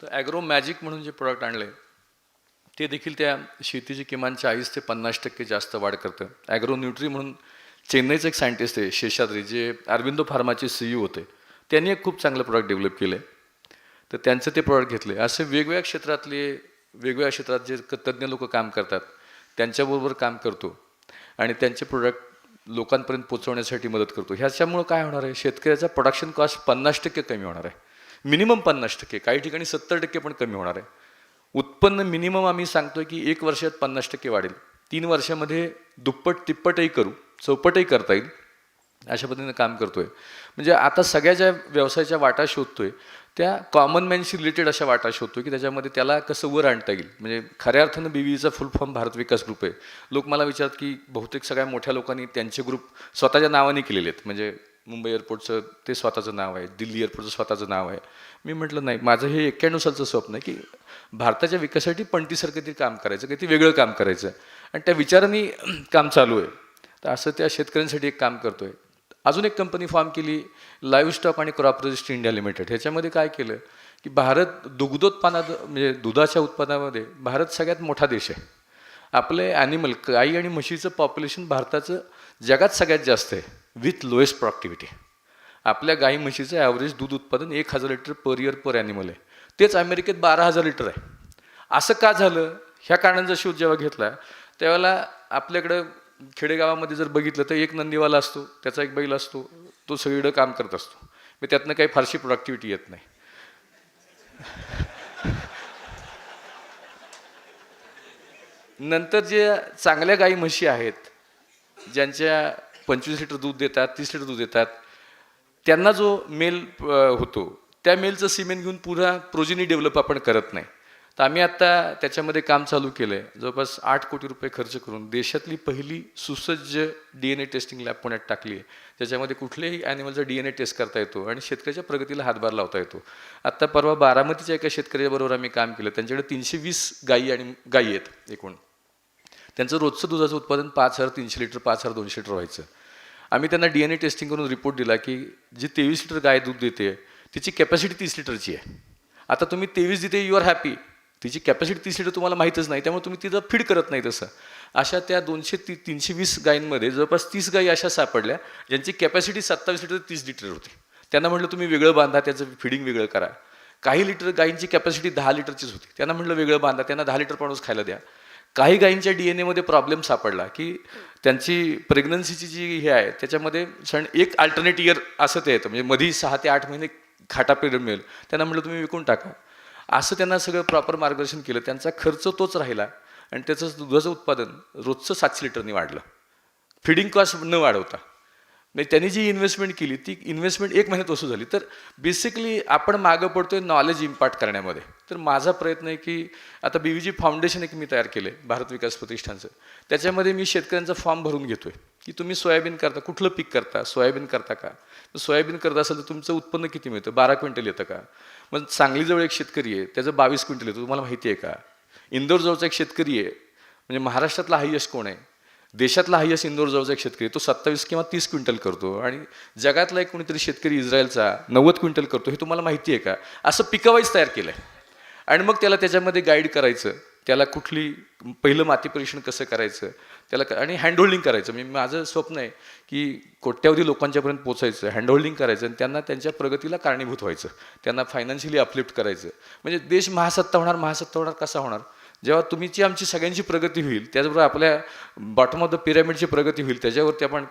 तर ॲग्रो मॅजिक म्हणून जे प्रोडक्ट आणले ते देखील त्या शेतीची किमान 40 ते 50% जास्त वाढ करतं. ॲग्रो न्यूट्री म्हणून चेन्नईचं एक सायंटिस्ट आहे शेषाद्री, जे अरविंदो फार्माचे CEO होते, त्यांनी एक खूप चांगलं प्रोडक्ट डेव्हलप केलं आहे. तर त्यांचं ते प्रोडक्ट घेतले. असे वेगवेगळ्या क्षेत्रात जे तज्ज्ञ लोक काम करतात त्यांच्याबरोबर काम करतो आणि त्यांचे प्रोडक्ट लोकांपर्यंत पोहोचवण्यासाठी मदत करतो. ह्याच्यामुळं काय होणार आहे, शेतकऱ्याचा प्रोडक्शन कॉस्ट 50% कमी होणार आहे, मिनिमम 50%, काही ठिकाणी 70% पण कमी होणार आहे. उत्पन्न मिनिमम आम्ही सांगतोय की 1 वर्षात 50% वाढेल, 3 वर्षामध्ये दुप्पट तिप्पटही करू, चौपटही करता येईल, अशा पद्धतीने काम करतोय. म्हणजे आता सगळ्या ज्या व्यवसायाच्या वाटा शोधतोय त्या कॉमन मॅनशी रिलेटेड अशा वाटा शोधतोय की त्याच्यामध्ये त्याला कसं वर आणता येईल. म्हणजे खऱ्या अर्थानं BVGचा फुल फॉर्म भारत विकास ग्रुप आहे. लोक मला विचारतात की बहुतेक सगळ्या मोठ्या लोकांनी त्यांचे ग्रुप स्वतःच्या नावाने केलेले आहेत, म्हणजे मुंबई एअरपोर्टचं ते स्वतःचं नाव आहे, दिल्ली एअरपोर्टचं स्वतःचं नाव आहे. मी म्हटलं नाही, माझं हे 91 सालचं स्वप्न आहे की भारताच्या विकासासाठी पणतीसारखं ते काम करायचं, काही ते वेगळं काम करायचं, आणि त्या विचाराने काम चालू आहे. तर असं त्या शेतकऱ्यांसाठी एक काम करतोय. अजून एक कंपनी फॉर्म केली, लाईव्ह स्टॉक आणि क्रॉप रजिस्ट्री इंडिया लिमिटेड. ह्याच्यामध्ये काय केलं की भारत दुग्धोत्पादनात, म्हणजे दुधाच्या उत्पादनामध्ये भारत सगळ्यात मोठा देश आहे. आपले ॲनिमल, गाई आणि म्हशीचं पॉप्युलेशन भारताचं जगात सगळ्यात जास्त आहे, विथ लोएस्ट प्रॉडक्टिव्हिटी. आपल्या गाई म्हशीचं ॲव्हरेज दूध उत्पादन 1000 litre per year per animal आहे, तेच अमेरिकेत 12,000 लिटर आहे. असं का झालं, ह्या कारणांचा शोध जेव्हा घेतला त्यावेळेला आपल्याकडं खेडेगावामध्ये जर बघितलं तर एक नंदीवाला असतो, त्याचा एक बैल असतो, तो सगळीकडं काम करत असतो, मग त्यातनं काही फारशी प्रोडक्टिव्हिटी येत नाही. नंतर जे चांगल्या गाई म्हशी आहेत, ज्यांच्या 25 लिटर दूध देतात, 30 लिटर दूध देतात, त्यांना जो मेल होतो त्या मेलचं सिमेंट घेऊन पुरा प्रोजिनी डेव्हलप आपण करत नाही. तर आम्ही आत्ता त्याच्यामध्ये काम चालू केलं आहे. जवळपास 8 कोटी रुपये खर्च करून देशातली पहिली सुसज्ज DNA टेस्टिंग लॅब पुण्यात टाकली आहे, ज्याच्यामध्ये कुठल्याही ॲनिमलचा DNA टेस्ट करता येतो आणि शेतकऱ्याच्या प्रगतीला हातभार लावता येतो. आत्ता परवा बारामतीच्या एका शेतकऱ्याबरोबर आम्ही काम केलं. त्यांच्याकडे 320 गायी आहेत एकूण. त्यांचं रोजचं दुधाचं उत्पादन 5300 लिटर 5200 लिटर व्हायचं. आम्ही त्यांना DNA टेस्टिंग करून रिपोर्ट दिला की जी 23 लिटर गाय दूध देते तिची कॅपॅसिटी 30 लिटरची आहे. आता तुम्ही 23 देते, यू आर हॅपी, तिची कॅपॅसिटी 30 लिटर तुम्हाला माहीतच नाही, त्यामुळे तुम्ही तिथं फीड करत नाही. तसं अशा त्या 320 गायींमध्ये जवळपास 30 गायी अशा सापडल्या ज्यांची कॅपॅसिटी 27 लिटर 30 लिटर होती. त्यांना म्हटलं तुम्ही वेगळं बांधा, त्याचं फिडिंग वेगळं करा. काही लिटर गायींची कॅपॅसिटी 10 लिटरचीच होती, त्यांना म्हटलं वेगळं बांधा, त्यांना 10 लिटर पाणूस खायला द्या. काही गायींच्या DNA मध्ये प्रॉब्लेम सापडला की त्यांची प्रेग्नन्सीची जी हे आहे त्याच्यामध्ये एक अल्टरनेट इयर असं ते येतं, म्हणजे मधी 6 ते 8 महिने खाटा पिरियड मिळेल. त्यांना म्हटलं तुम्ही विकून टाका. असं त्यांना सगळं प्रॉपर मार्गदर्शन केलं. त्यांचा खर्च तोच राहिला आणि त्याचं दुधाचं उत्पादन रोजचं 700 लिटरनी वाढलं, फिडिंग कॉस्ट न वाढवता. नाही, त्यांनी जी इन्व्हेस्टमेंट केली ती इन्व्हेस्टमेंट 1 महिन्यात वसूल झाली. तर बेसिकली आपण मागं पडतोय नॉलेज इम्पार्ट करण्यामध्ये. तर माझा प्रयत्न आहे की आता BVG फाउंडेशन एक मी तयार केलं आहे भारत विकास प्रतिष्ठानचं. त्याच्यामध्ये मी शेतकऱ्यांचा फॉर्म भरून घेतोय की तुम्ही सोयाबीन करता, कुठलं पीक करता, सोयाबीन करता का, तर सोयाबीन करत असेल तर तुमचं उत्पन्न किती मिळतं, 12 क्विंटल येतं का. मग सांगलीजवळ एक शेतकरी आहे त्याचं 22 क्विंटल येतं, तुम्हाला माहिती आहे का. इंदोरजवळचा एक शेतकरी आहे, म्हणजे महाराष्ट्रातला हायेस्ट कोण आहे, देशातला हायेस्ट इंदोरजवळचा एक शेतकरी, तो 27 किंवा 30 क्विंटल करतो. आणि जगातला एक कोणीतरी शेतकरी इस्रायलचा 90 क्विंटल करतो, हे तुम्हाला माहिती आहे का. असं पिकावाईज तयार केलं आहे. आणि मग त्याला त्याच्यामध्ये गाईड करायचं, त्याला कुठली पहिलं माती परीक्षण कसं करायचं, त्याला आणि हँडहोल्डिंग करायचं. म्हणजे माझं स्वप्न आहे की कोट्यावधी लोकांच्यापर्यंत पोचायचं, हँडहोल्डिंग करायचं आणि त्यांना त्यांच्या प्रगतीला कारणीभूत व्हायचं, त्यांना फायनान्शियली अपलिफ्ट करायचं. म्हणजे देश महासत्ता होणार कसा होणार, जेव्हा तुमची आमची सगळ्यांची प्रगती होईल, त्याचबरोबर आपल्या बॉटम ऑफ द पिरॅमिडची प्रगती होईल, त्याच्यावरती आपण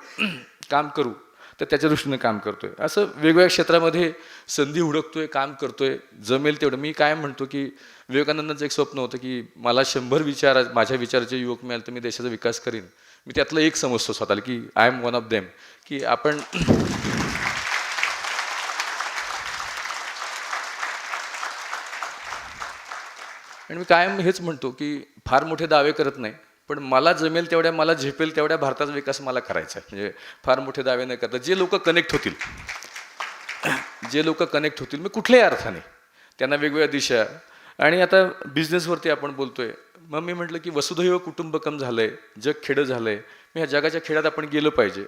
काम करू. तर त्याच्या दृष्टीने काम करतोय. असं वेगवेगळ्या क्षेत्रामध्ये संधी हुडकतोय, काम करतोय, जमेल तेवढं. मी काय म्हणतो की विवेकानंदांचं एक स्वप्न होतं की मला 100 माझ्या विचाराचे युवक मिळाले तर मी देशाचा विकास करीन. मी त्यातलं एक समजतो स्वतःला की I am one of them, की आपण आणि मी कायम हेच म्हणतो की फार मोठे दावे करत नाही, पण मला जमेल तेवढ्या, मला झेपेल तेवढ्या भारताचा विकास मला करायचा आहे. म्हणजे फार मोठे दावे न करता जे लोक कनेक्ट होतील, मी कुठल्याही अर्थाने त्यांना वेगवेगळ्या दिशा. आणि आता बिझनेसवरती आपण बोलतोय, मग मी म्हटलं की वसुधैव कुटुंबकम झालंय, जग खेडं झालंय, मग ह्या जगाच्या खेड्यात आपण गेलं पाहिजे.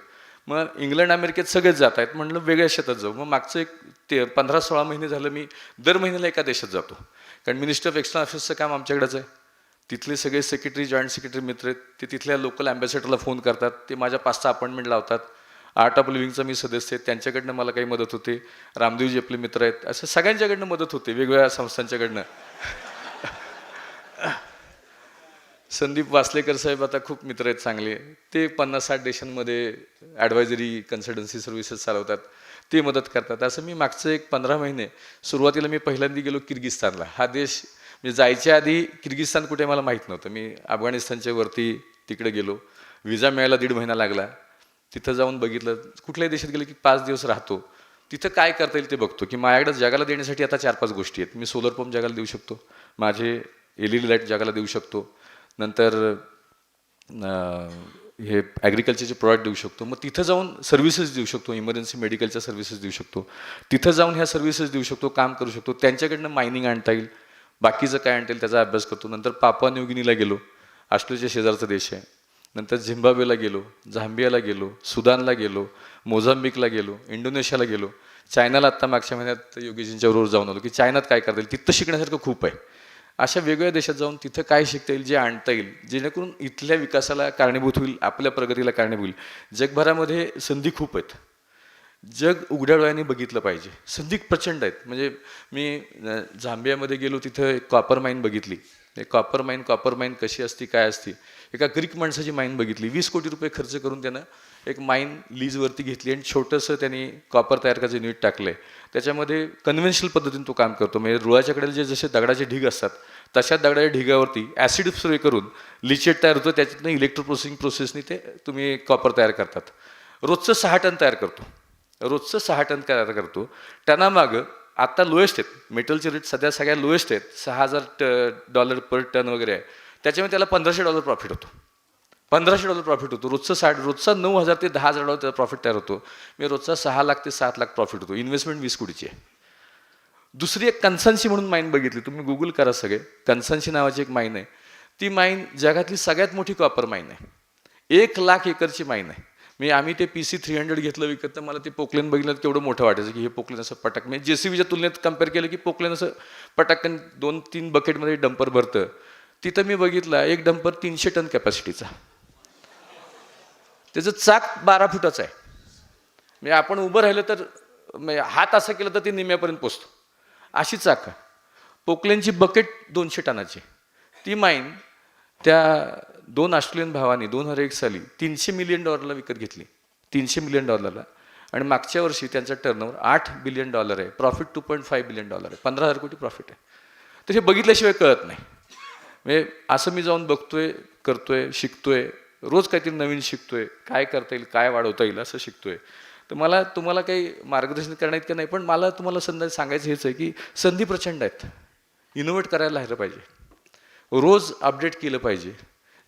मग इंग्लंड अमेरिकेत सगळेच जात आहेत, म्हटलं वेगळ्या शेतात जाऊ. मग मागचं एक 15-16 महिने झालं मी दर महिन्याला एका देशात जातो, कारण मिनिस्टर ऑफ एक्सटर्नल अफेअर्सचं काम आमच्याकडेच आहे. तिथले सगळे सेक्रेटरी, जॉईंट सेक्रेटरी मित्र आहेत, ते तिथल्या लोकल अँबॅसेडरला फोन करतात, ते माझ्या 5-6 अपॉइंटमेंट लावतात. आर्ट ऑफ लिव्हिंगचा मी सदस्य आहे, त्यांच्याकडनं मला काही मदत होते. रामदेवजी आपले मित्र आहेत, असं सगळ्यांच्याकडनं मदत होते, वेगवेगळ्या संस्थांच्याकडनं. संदीप वासलेकर साहेब आता खूप मित्र आहेत चांगले, ते 50-60 देशांमध्ये ॲडवायझरी कन्सल्टन्सी सर्व्हिसेस चालवतात, ते मदत करतात. असं मी मागचं एक 15 महिने, सुरुवातीला मी पहिल्यांदा गेलो किर्गिस्तानला. हा देश म्हणजे जायच्या आधी किर्गिस्तान कुठे मला माहीत नव्हतं. मी अफगाणिस्तानच्या वरती तिकडे गेलो, विजा मिळायला 1.5 महिना लागला. तिथं जाऊन बघितलं, कुठल्याही देशात गेलं की 5 दिवस राहतो, तिथं काय करता येईल ते बघतो. की माझ्याकडे जगाला देण्यासाठी आता 4-5 गोष्टी आहेत. मी सोलर पंप जगाला देऊ शकतो, माझे LED लाईट जगाला देऊ शकतो, नंतर हे ॲग्रिकल्चरचे प्रॉडक्ट देऊ शकतो. मग तिथं जाऊन सर्व्हिसेस देऊ शकतो, इमर्जन्सी मेडिकलच्या सर्व्हिसेस देऊ शकतो, तिथं जाऊन ह्या सर्व्हिसेस देऊ शकतो, काम करू शकतो. त्यांच्याकडनं मायनिंग आणता येईल, बाकीचं काय आणता येईल त्याचा अभ्यास करतो. नंतर पापुआ न्यू गिनीला गेलो, ऑस्ट्रेलियाच्या शेजारचा देश आहे. नंतर झिम्बाब्वेला गेलो, झांबियाला गेलो, सुदानला गेलो, मोझांबिकला गेलो, इंडोनेशियाला गेलो, चायनाला आत्ता मागच्या महिन्यात योगेजींच्या बरोबर जाऊन आलो की चायनात काय करता येईल, तिथं शिकण्यासारखं खूप आहे. अशा वेगवेगळ्या देशात जाऊन तिथं काय शिकता येईल, जे आणता येईल, जेणेकरून इथल्या विकासाला कारणीभूत होईल, आपल्या प्रगतीला कारणीभूत होईल. जगभरामध्ये संधी खूप आहेत, जग उघड्या डोळ्यांनी बघितलं पाहिजे. संधी प्रचंड आहेत. म्हणजे मी झांबियामध्ये गेलो, तिथं एक कॉपर माईन बघितली. कॉपर माईन कशी असती, काय असती, एका ग्रीक माणसाची माईन बघितली. 20 कोटी रुपये खर्च करून त्यानं एक माईन लीजवरती घेतली आणि छोटंसं त्यांनी कॉपर तयार करायचं युनिट टाकलं आहे. त्याच्यामध्ये कन्व्हेन्शनल पद्धतीने तो काम करतो. म्हणजे रुळाच्या कडेला जे जसे दगडाचे ढीग असतात, तशा दगडाच्या ढिगावरती ॲसिड स्प्रे करून लिचेट तयार होतं, त्याच्यातनं इलेक्ट्रो प्रोसेसनी ते तुम्ही कॉपर तयार करतात. रोजचं 6 टन तयार करतो. टनामागं आत्ता लोएस्ट आहेत, मेटलचे रेट सध्या सगळ्या लोएस्ट आहेत, $6,000 पर टन वगैरे आहे. त्याच्यामुळे त्याला $1,500 प्रॉफिट होतो. रोजचा 9,000 ते $10,000 त्याचा प्रॉफिट तयार होतो. मी रोजचा 6 लाख ते 7 लाख प्रॉफिट होतो. इन्व्हेस्टमेंट 20 कोटीची आहे. दुसरी एक कन्सन्सी म्हणून माईन बघितली, तुम्ही गुगल करा सगळे, कन्सन्सी नावाची एक माईन आहे. ती माईन जगातली सगळ्यात मोठी कॉपर माईन आहे. 1,00,000 एकरची माईन आहे. आम्ही ते PC 300 घेतलं विकत, तर मला ते पोकलेन बघितलं केवढं मोठं वाटायचं की हे पोकलेन असं पटक, म्हणजे JCBच्या तुलनेत कम्पेअर केलं की पोकलेन असं पटकन 2-3 बकेटमध्ये डंपर भरतं. तिथं मी बघितलं एक डंपर 300 टन कॅपॅसिटीचा, त्याचं चाक 12 फुटाचं आहे. म्हणजे आपण उभं राहिलं तर हात असं केलं तर ते निम्यापर्यंत पोचतो, अशी चाक. पोकलेनची बकेट 200 टनाची. ती माईन त्या 2 ऑस्ट्रेलियन भावांनी 2001 साली $300 मिलियन विकत घेतली, $300 मिलियन. आणि मागच्या वर्षी त्यांचा टर्नओव्हर $8 बिलियन आहे, प्रॉफिट $2.5 बिलियन आहे, 15,000 कोटी प्रॉफिट आहे. तर हे बघितल्याशिवाय कळत नाही. म्हणजे असं मी जाऊन बघतोय, करतोय, शिकतोय, रोज काहीतरी नवीन शिकतोय, काय करता येईल, काय वाढवता येईल असं शिकतोय. तर मला तुम्हाला काही मार्गदर्शन करण्यात इतकं नाही, पण मला तुम्हाला सांगायचं हेच आहे की संधी प्रचंड आहेत. इनोव्हेट करायला राहिलं पाहिजे, रोज अपडेट केलं पाहिजे,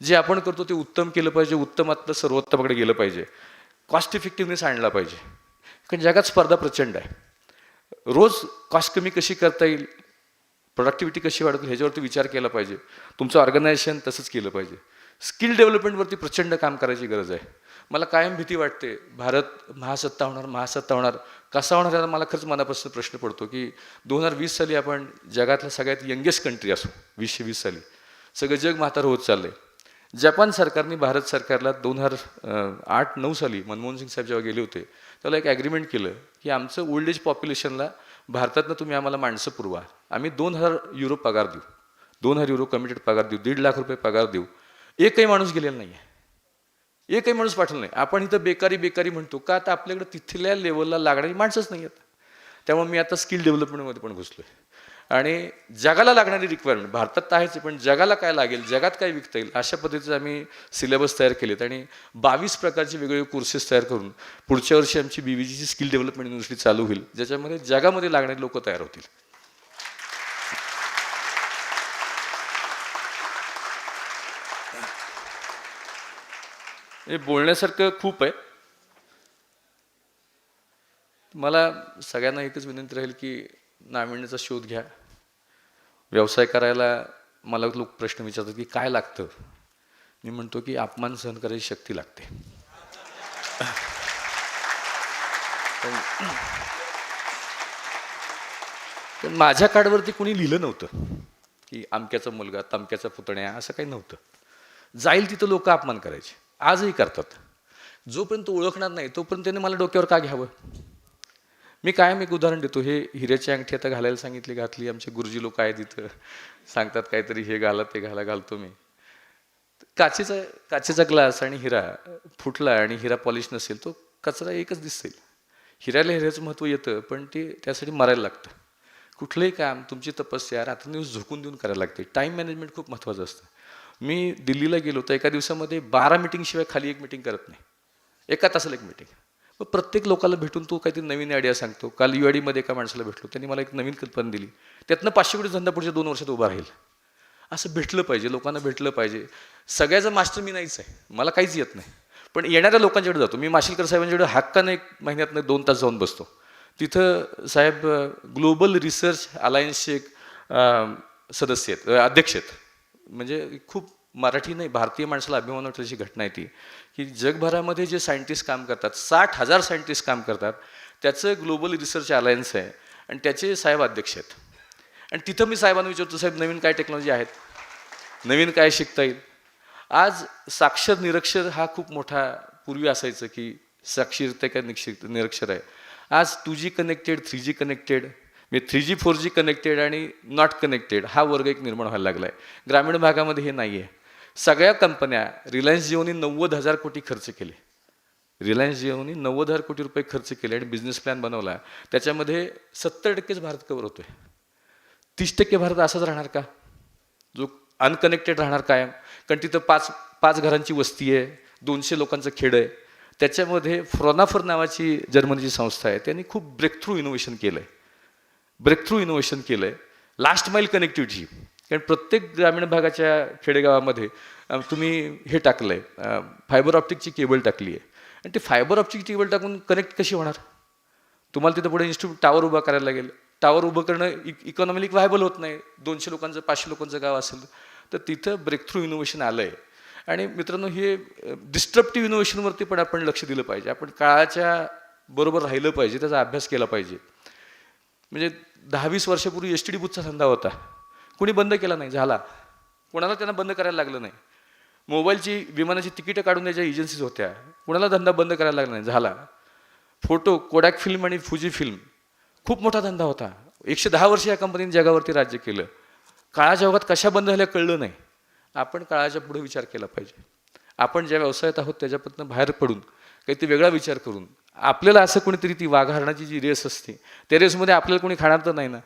जे आपण करतो ते उत्तम केलं पाहिजे, उत्तमातलं सर्वोत्तमाकडे गेलं पाहिजे, कॉस्ट इफेक्टिव्हनेस आणला पाहिजे. कारण जगात स्पर्धा प्रचंड आहे. रोज कॉस्ट कमी कशी करता येईल, प्रोडक्टिव्हिटी कशी वाढवतील ह्याच्यावरती विचार केला पाहिजे. तुमचं ऑर्गनायझेशन तसंच केलं पाहिजे. स्किल डेव्हलपमेंटवरती प्रचंड काम करायची गरज आहे. मला कायम भीती वाटते, भारत महासत्ता होणार कसा होणार याचा मला खरंच मनापासून प्रश्न पडतो की 2020 साली आपण जगातल्या सगळ्यात यंगेस्ट कंट्री असू. 2020 साली सगळं जग म्हातारं होत चाललंय. जपान सरकारने भारत सरकारला 2008-9 साली मनमोहन सिंग साहेब जेव्हा गेले होते त्याला एक ॲग्रीमेंट केलं की आमचं ओल्ड एज पॉप्युलेशनला भारतातनं तुम्ही आम्हाला माणसं पुरवा, आम्ही 2,000 युरो पगार देऊ, 2,000 युरो कमिटेड पगार देऊ, 1.5 लाख रुपये पगार देऊ. एकही माणूस गेलेला नाही आहे, एकही माणूस पाठवला नाही. आपण इथं बेकारी म्हणतो का, आता आपल्याकडे तिथल्या लेवलला लागणारी माणसंच नाही आहेत. त्यामुळे मी आता स्किल डेव्हलपमेंटमध्ये पण घुसलोय आणि जगाला लागणारी रिक्वायरमेंट भारतात तर आहेच, पण जगाला काय लागेल, जगात काय विकता येईल अशा पद्धतीचे आम्ही सिलेबस तयार केलेत आणि 22 प्रकारचे वेगवेगळे कोर्सेस तयार करून पुढच्या वर्षी आमची BVGची स्किल डेव्हलपमेंट युनिव्हर्सिटी चालू होईल, ज्याच्यामध्ये जगामध्ये लागणारे लोक तयार होतील. हे बोलण्यासारखं खूप आहे. मला सगळ्यांना एकच विनंती राहील की नाविन्याचा शोध घ्या. व्यवसाय करायला मला लोक प्रश्न विचारतात की काय लागतं, मी म्हणतो की अपमान सहन करायची शक्ती लागते. पण माझ्या कार्डवरती कोणी लिहिलं नव्हतं की अमक्याचा मुलगा तमक्याचा पुतण्या, असं काही नव्हतं. जाईल तिथं लोक अपमान करायचे, आजही करतात. जोपर्यंत ओळखणार नाही तोपर्यंत त्याने मला डोक्यावर का घ्यावं. मी कायम एक उदाहरण देतो. हे हिऱ्याची अंगठी आता घालायला सांगितली, घातली. आमचे गुरुजी लोक आहेत तिथं, सांगतात काहीतरी हे घाला ते घाला, घालतो मी. काचेचा ग्लास आणि हिरा फुटला आणि हिरा पॉलिश नसेल तो कचरा एकच दिसेल. हिऱ्याला हिऱ्याचं महत्त्व येतं, पण ते त्यासाठी मरायला लागतं. कुठलंही काम तुमची तपस्या रात्रंदिवस झोकून देऊन करायला लागते. टाईम मॅनेजमेंट खूप महत्त्वाचं असतं. मी दिल्लीला गेलो तर एका दिवसामध्ये 12 मिटिंगशिवाय खाली एक मिटिंग करत नाही, एका तासाला एक मिटिंग. मग प्रत्येक लोकांना भेटून तो काहीतरी नवीन आयडिया सांगतो. काल UID एका माणसाला भेटलो, त्यांनी मला एक नवीन कल्पना दिली, त्यातनं 500 कोटी धंदा पुढच्या 2 वर्षात उभा राहील. असं भेटलं पाहिजे, लोकांना भेटलं पाहिजे. सगळ्याचा मास्टर मी नाहीच आहे, मला काहीच येत नाही, पण येणाऱ्या लोकांच्याकडे जातो. मी माशिलकर साहेबांच्याकडे हक्काने एक महिन्यातनं 2 तास जाऊन बसतो. तिथं साहेब ग्लोबल रिसर्च अलायन्सचे सदस्य आहेत, अध्यक्ष आहेत. म्हणजे खूप मराठी नाही भारतीय माणसाला अभिमान वाटण्याची घटना आहे ती की जगभरामध्ये जे सायंटिस्ट काम करतात, 60,000 सायंटिस्ट काम करतात, त्याचं ग्लोबल रिसर्च अलायन्स आहे आणि त्याचे साहेब अध्यक्ष आहेत. आणि तिथं मी साहेबांना विचारतो, साहेब नवीन काय टेक्नॉलॉजी आहेत, नवीन काय शिकता येईल. आज साक्षर निरक्षर हा खूप मोठा, पूर्वी असायचं की साक्षरते काय निरक्षर आहे. आज 2G connected, 3G connected, 3G 4G connected आणि नॉट कनेक्टेड हा वर्ग एक निर्माण व्हायला लागला आहे. ग्रामीण भागामध्ये हे नाही आहे. सगळ्या कंपन्या, रिलायन्स जिओनी 90,000 कोटी खर्च केले, रिलायन्स जिओनी 90,000 कोटी रुपये खर्च केले आणि बिझनेस प्लॅन बनवला. त्याच्यामध्ये 70%च भारत कव्हर होतोय. 30% भारत असाच राहणार का, जो अनकनेक्टेड राहणार कायम. कारण तिथं 5 घरांची वस्ती आहे, 200 लोकांचं खेड आहे. त्याच्यामध्ये फ्रॉनाफर नावाची जर्मनीची संस्था आहे, त्यांनी खूप ब्रेकथ्रू इनोव्हेशन केलं आहे. Last mile connectivity. कारण प्रत्येक ग्रामीण भागाच्या खेडेगावामध्ये तुम्ही हे टाकलं आहे, फायबर ऑप्टिकची केबल टाकली आहे. आणि ते फायबर ऑप्टिकची केबल टाकून कनेक्ट कशी होणार. तुम्हाला तिथं पुढे इन्स्टिट्यूट टावर उभा करायला लागेल. टावर उभं करणं इकॉनॉमिक व्हायबल होत नाही. 200 लोकांचं 500 लोकांचं गाव असेल तर तिथं ब्रेकथ्रू इनोव्हेशन आलं आहे. आणि मित्रांनो, हे डिस्ट्रप्टिव्ह इनोव्हेशनवरती पण आपण लक्ष दिलं पाहिजे. आपण काळाच्या बरोबर राहिलं पाहिजे, त्याचा अभ्यास केला पाहिजे. म्हणजे 10-20 वर्षापूर्वी STD बूथचा धंदा होता, कुणी बंद केला नाही, झाला. कोणाला त्यांना बंद करायला लागलं नाही. मोबाईलची, विमानाची तिकीटं काढून द्यायच्या एजन्सीज होत्या, कुणाला धंदा बंद करायला लागला नाही, झाला. फोटो, कोडॅक फिल्म आणि फुजी फिल्म खूप मोठा धंदा होता. 110 वर्ष या कंपनीने जगावरती राज्य केलं. काळाच्या ओघात कशा बंद झाल्या कळलं नाही. आपण काळाच्या पुढे विचार केला पाहिजे. आपण ज्या व्यवसायात आहोत त्याच्यापासून बाहेर पडून काहीतरी वेगळा विचार करून, आपल्याला असं कोणीतरी, ती वाघ हरणाची जी रेस असते त्या रेसमध्ये आपल्याला कोणी खाणार तर नाही ना.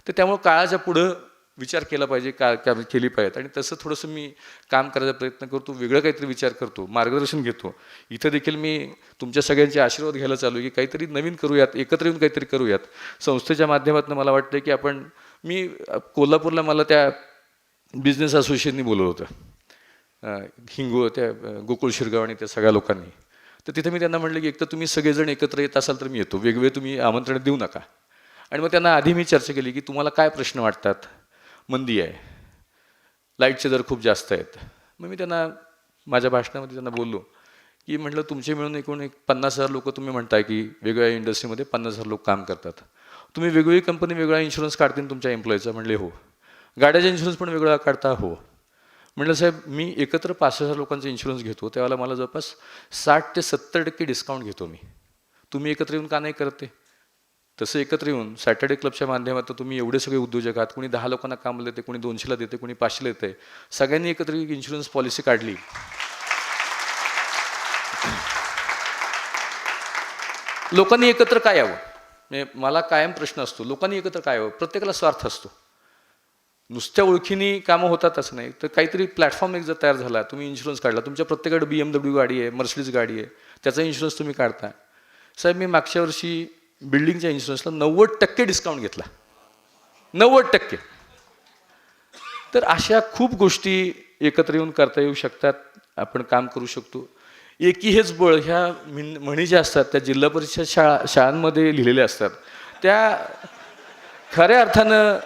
तर त्यामुळे काळाच्या पुढं विचार केला पाहिजे, काम केली पाहिजेत. आणि तसं थोडंसं मी काम करायचा प्रयत्न करतो, वेगळं काहीतरी विचार करतो, मार्गदर्शन घेतो. इथं देखील मी तुमच्या सगळ्यांचे आशीर्वाद घ्यायला चालू आहे की काहीतरी नवीन करूयात, एकत्र येऊन काहीतरी करूयात. संस्थेच्या माध्यमातून मला वाटतं की मी कोल्हापूरला मला त्या बिझनेस असोसिएशननी बोलवलं होतं, त्या गोकुळ शिरगाव आणि त्या सगळ्या लोकांनी. तर तिथे मी त्यांना म्हटलं की एक तर तुम्ही सगळेजण एकत्र येत असाल तर मी येतो, वेगवेगळे तुम्ही आमंत्रण देऊ नका. आणि मग त्यांना आधी मी चर्चा केली की तुम्हाला काय प्रश्न वाटतात. मंदी आहे, लाईटचे दर खूप जास्त आहेत. मग मी त्यांना माझ्या भाषणामध्ये त्यांना बोललो की म्हटलं तुमचे मिळून एकूण 50,000 लोक तुम्ही म्हणताय की वेगवेगळ्या इंडस्ट्रीमध्ये 50,000 लोक काम करतात. तुम्ही वेगवेगळी कंपनी वेगळा इन्शुरन्स काढतील तुमच्या एम्प्लॉईचा. म्हणले हो. गाड्याचा इन्शुरन्स पण वेगळा काढता? हो. म्हटलं साहेब मी एकत्र 5,000 लोकांचा इन्शुरन्स घेतो त्यावेळेला मला जवळपास 60 ते 70% डिस्काउंट घेतो मी. तुम्ही एकत्र येऊन का नाही करत ते? तसं एकत्र येऊन सॅटर्डे क्लबच्या माध्यमातून तुम्ही एवढे सगळे उद्योजक आहात, कोणी 10 लोकांना काम देते, कोणी 200ला देते, कोणी 500ला देते, सगळ्यांनी एकत्र इन्शुरन्स पॉलिसी काढली. लोकांनी एकत्र काय यावं, म्हणजे मला कायम प्रश्न असतो, लोकांनी एकत्र काय यावं. प्रत्येकाला स्वार्थ असतो. नुसत्या ओळखीने कामं होतात असं नाही, तर काहीतरी प्लॅटफॉर्म एक जर तयार झाला, तुम्ही इन्शुरन्स काढला, तुमच्या प्रत्येकाकडे BMW गाडी आहे, मर्सिडीज गाडी आहे, त्याचा इन्शुरन्स तुम्ही काढता. साहेब मी मागच्या वर्षी बिल्डिंगच्या इन्शुरन्सला 90% डिस्काउंट घेतला. 90%. तर अशा खूप गोष्टी एकत्र येऊन करता येऊ शकतात, आपण काम करू शकतो. एकी हेच बळ ह्या म्हणी ज्या असतात त्या जिल्हा परिषद शाळांमध्ये लिहिलेल्या असतात, त्या खऱ्या अर्थानं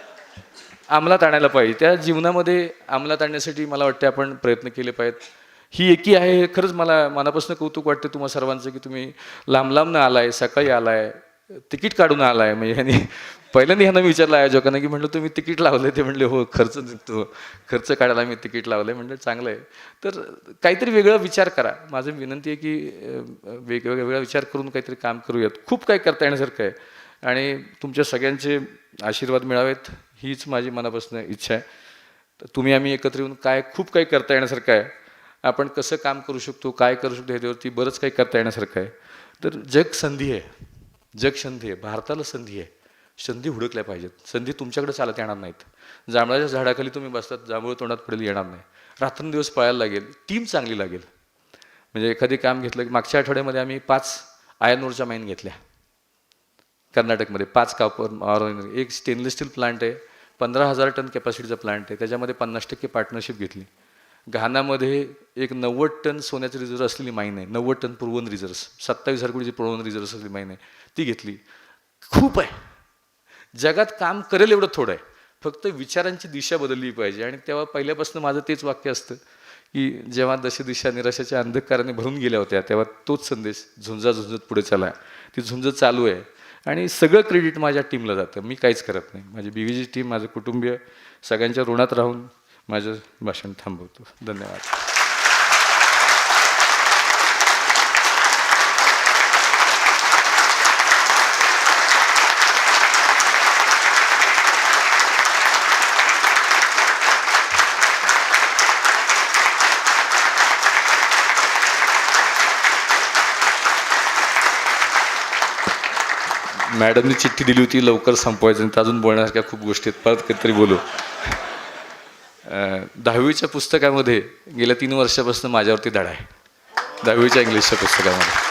अंमलात आणायला पाहिजे. त्या जीवनामध्ये अंमलात आणण्यासाठी मला वाटते आपण प्रयत्न केले पाहिजेत. ही एकी आहे हे खरंच मला मनापासून कौतुक वाटते तुम्हा सर्वांचं की तुम्ही लांब लांबनं आलाय, सकाळी आलाय, तिकीट काढून आलाय. म्हणजे ह्यांनी पहिल्यांदा ह्यांना विचारलं आयोजकांना की म्हटलं तुम्ही तिकीट लावलंय? ते म्हणले हो, खर्च निघतो, खर्च काढायला मी तिकीट लावलंय. म्हणलं चांगलं आहे. तर काहीतरी वेगळा विचार करा. माझी विनंती आहे की वेगवेगळा विचार करून काहीतरी काम करूयात. खूप काही करता येण्यासारखं आहे आणि तुमच्या सगळ्यांचे आशीर्वाद मिळावेत हीच माझी मनापासून इच्छा आहे. तर तुम्ही आम्ही एकत्र येऊन खूप काही करता येण्यासारखं आहे. आपण कसं काम करू शकतो, काय करू शकतो ह्याच्यावरती बरंच काही करता येण्यासारखं आहे. तर जग संधी आहे, जग संधी आहे, भारताला संधी आहे. संधी हुडकल्या पाहिजेत. संधी तुमच्याकडे चालत येणार नाहीत. जांभळाच्या झाडाखाली तुम्ही बसतात, जांभूळ तोंडात पडेल येणार नाही. रात्रंदिवस पळायला लागेल, टीम चांगली लागेल. म्हणजे एखादी काम घेतलं की मागच्या आठवड्यामध्ये आम्ही 5 आयर्न ओरच्या माईन घेतल्या कर्नाटकमध्ये. 5 कॉपर, एक स्टेनलेस स्टील प्लांट आहे, 15,000 टन कॅपॅसिटीचा प्लांट आहे, त्याच्यामध्ये 50% पार्टनरशिप घेतली. घानामध्ये एक 90 टन सोन्याचे रिझर्व असलेली माईन आहे, 90 टन पुरवण रिझर्व, 27,000 कोटीची पुरवण रिझर्व असलेली माईन आहे, ती घेतली. खूप आहे. जगात काम करेल एवढं थोडं आहे, फक्त विचारांची दिशा बदलली पाहिजे. आणि तेव्हा पहिल्यापासून माझं तेच वाक्य असतं की जेव्हा दशदिशा निराशाच्या अंधकाराने भरून गेल्या होत्या तेव्हा तोच संदेश झुंजत पुढे चालला. ती झुंज चालू आहे आणि सगळं क्रेडिट माझ्या टीमला जातं. मी काहीच करत नाही. माझी BVG टीम, माझं कुटुंबीय सगळ्यांच्या ऋणात राहून माझं भाषण थांबवतो. धन्यवाद. मॅडमनी चिठ्ठी दिली होती लवकर संपवायचं, आणि अजून बोलण्यासारख्या खूप गोष्टी आहेत, परत काहीतरी बोलू. 10वीच्या पुस्तकामध्ये गेल्या 3 वर्षापासून माझ्यावरती धडा आहे, 10वीच्या इंग्लिशच्या पुस्तकामध्ये.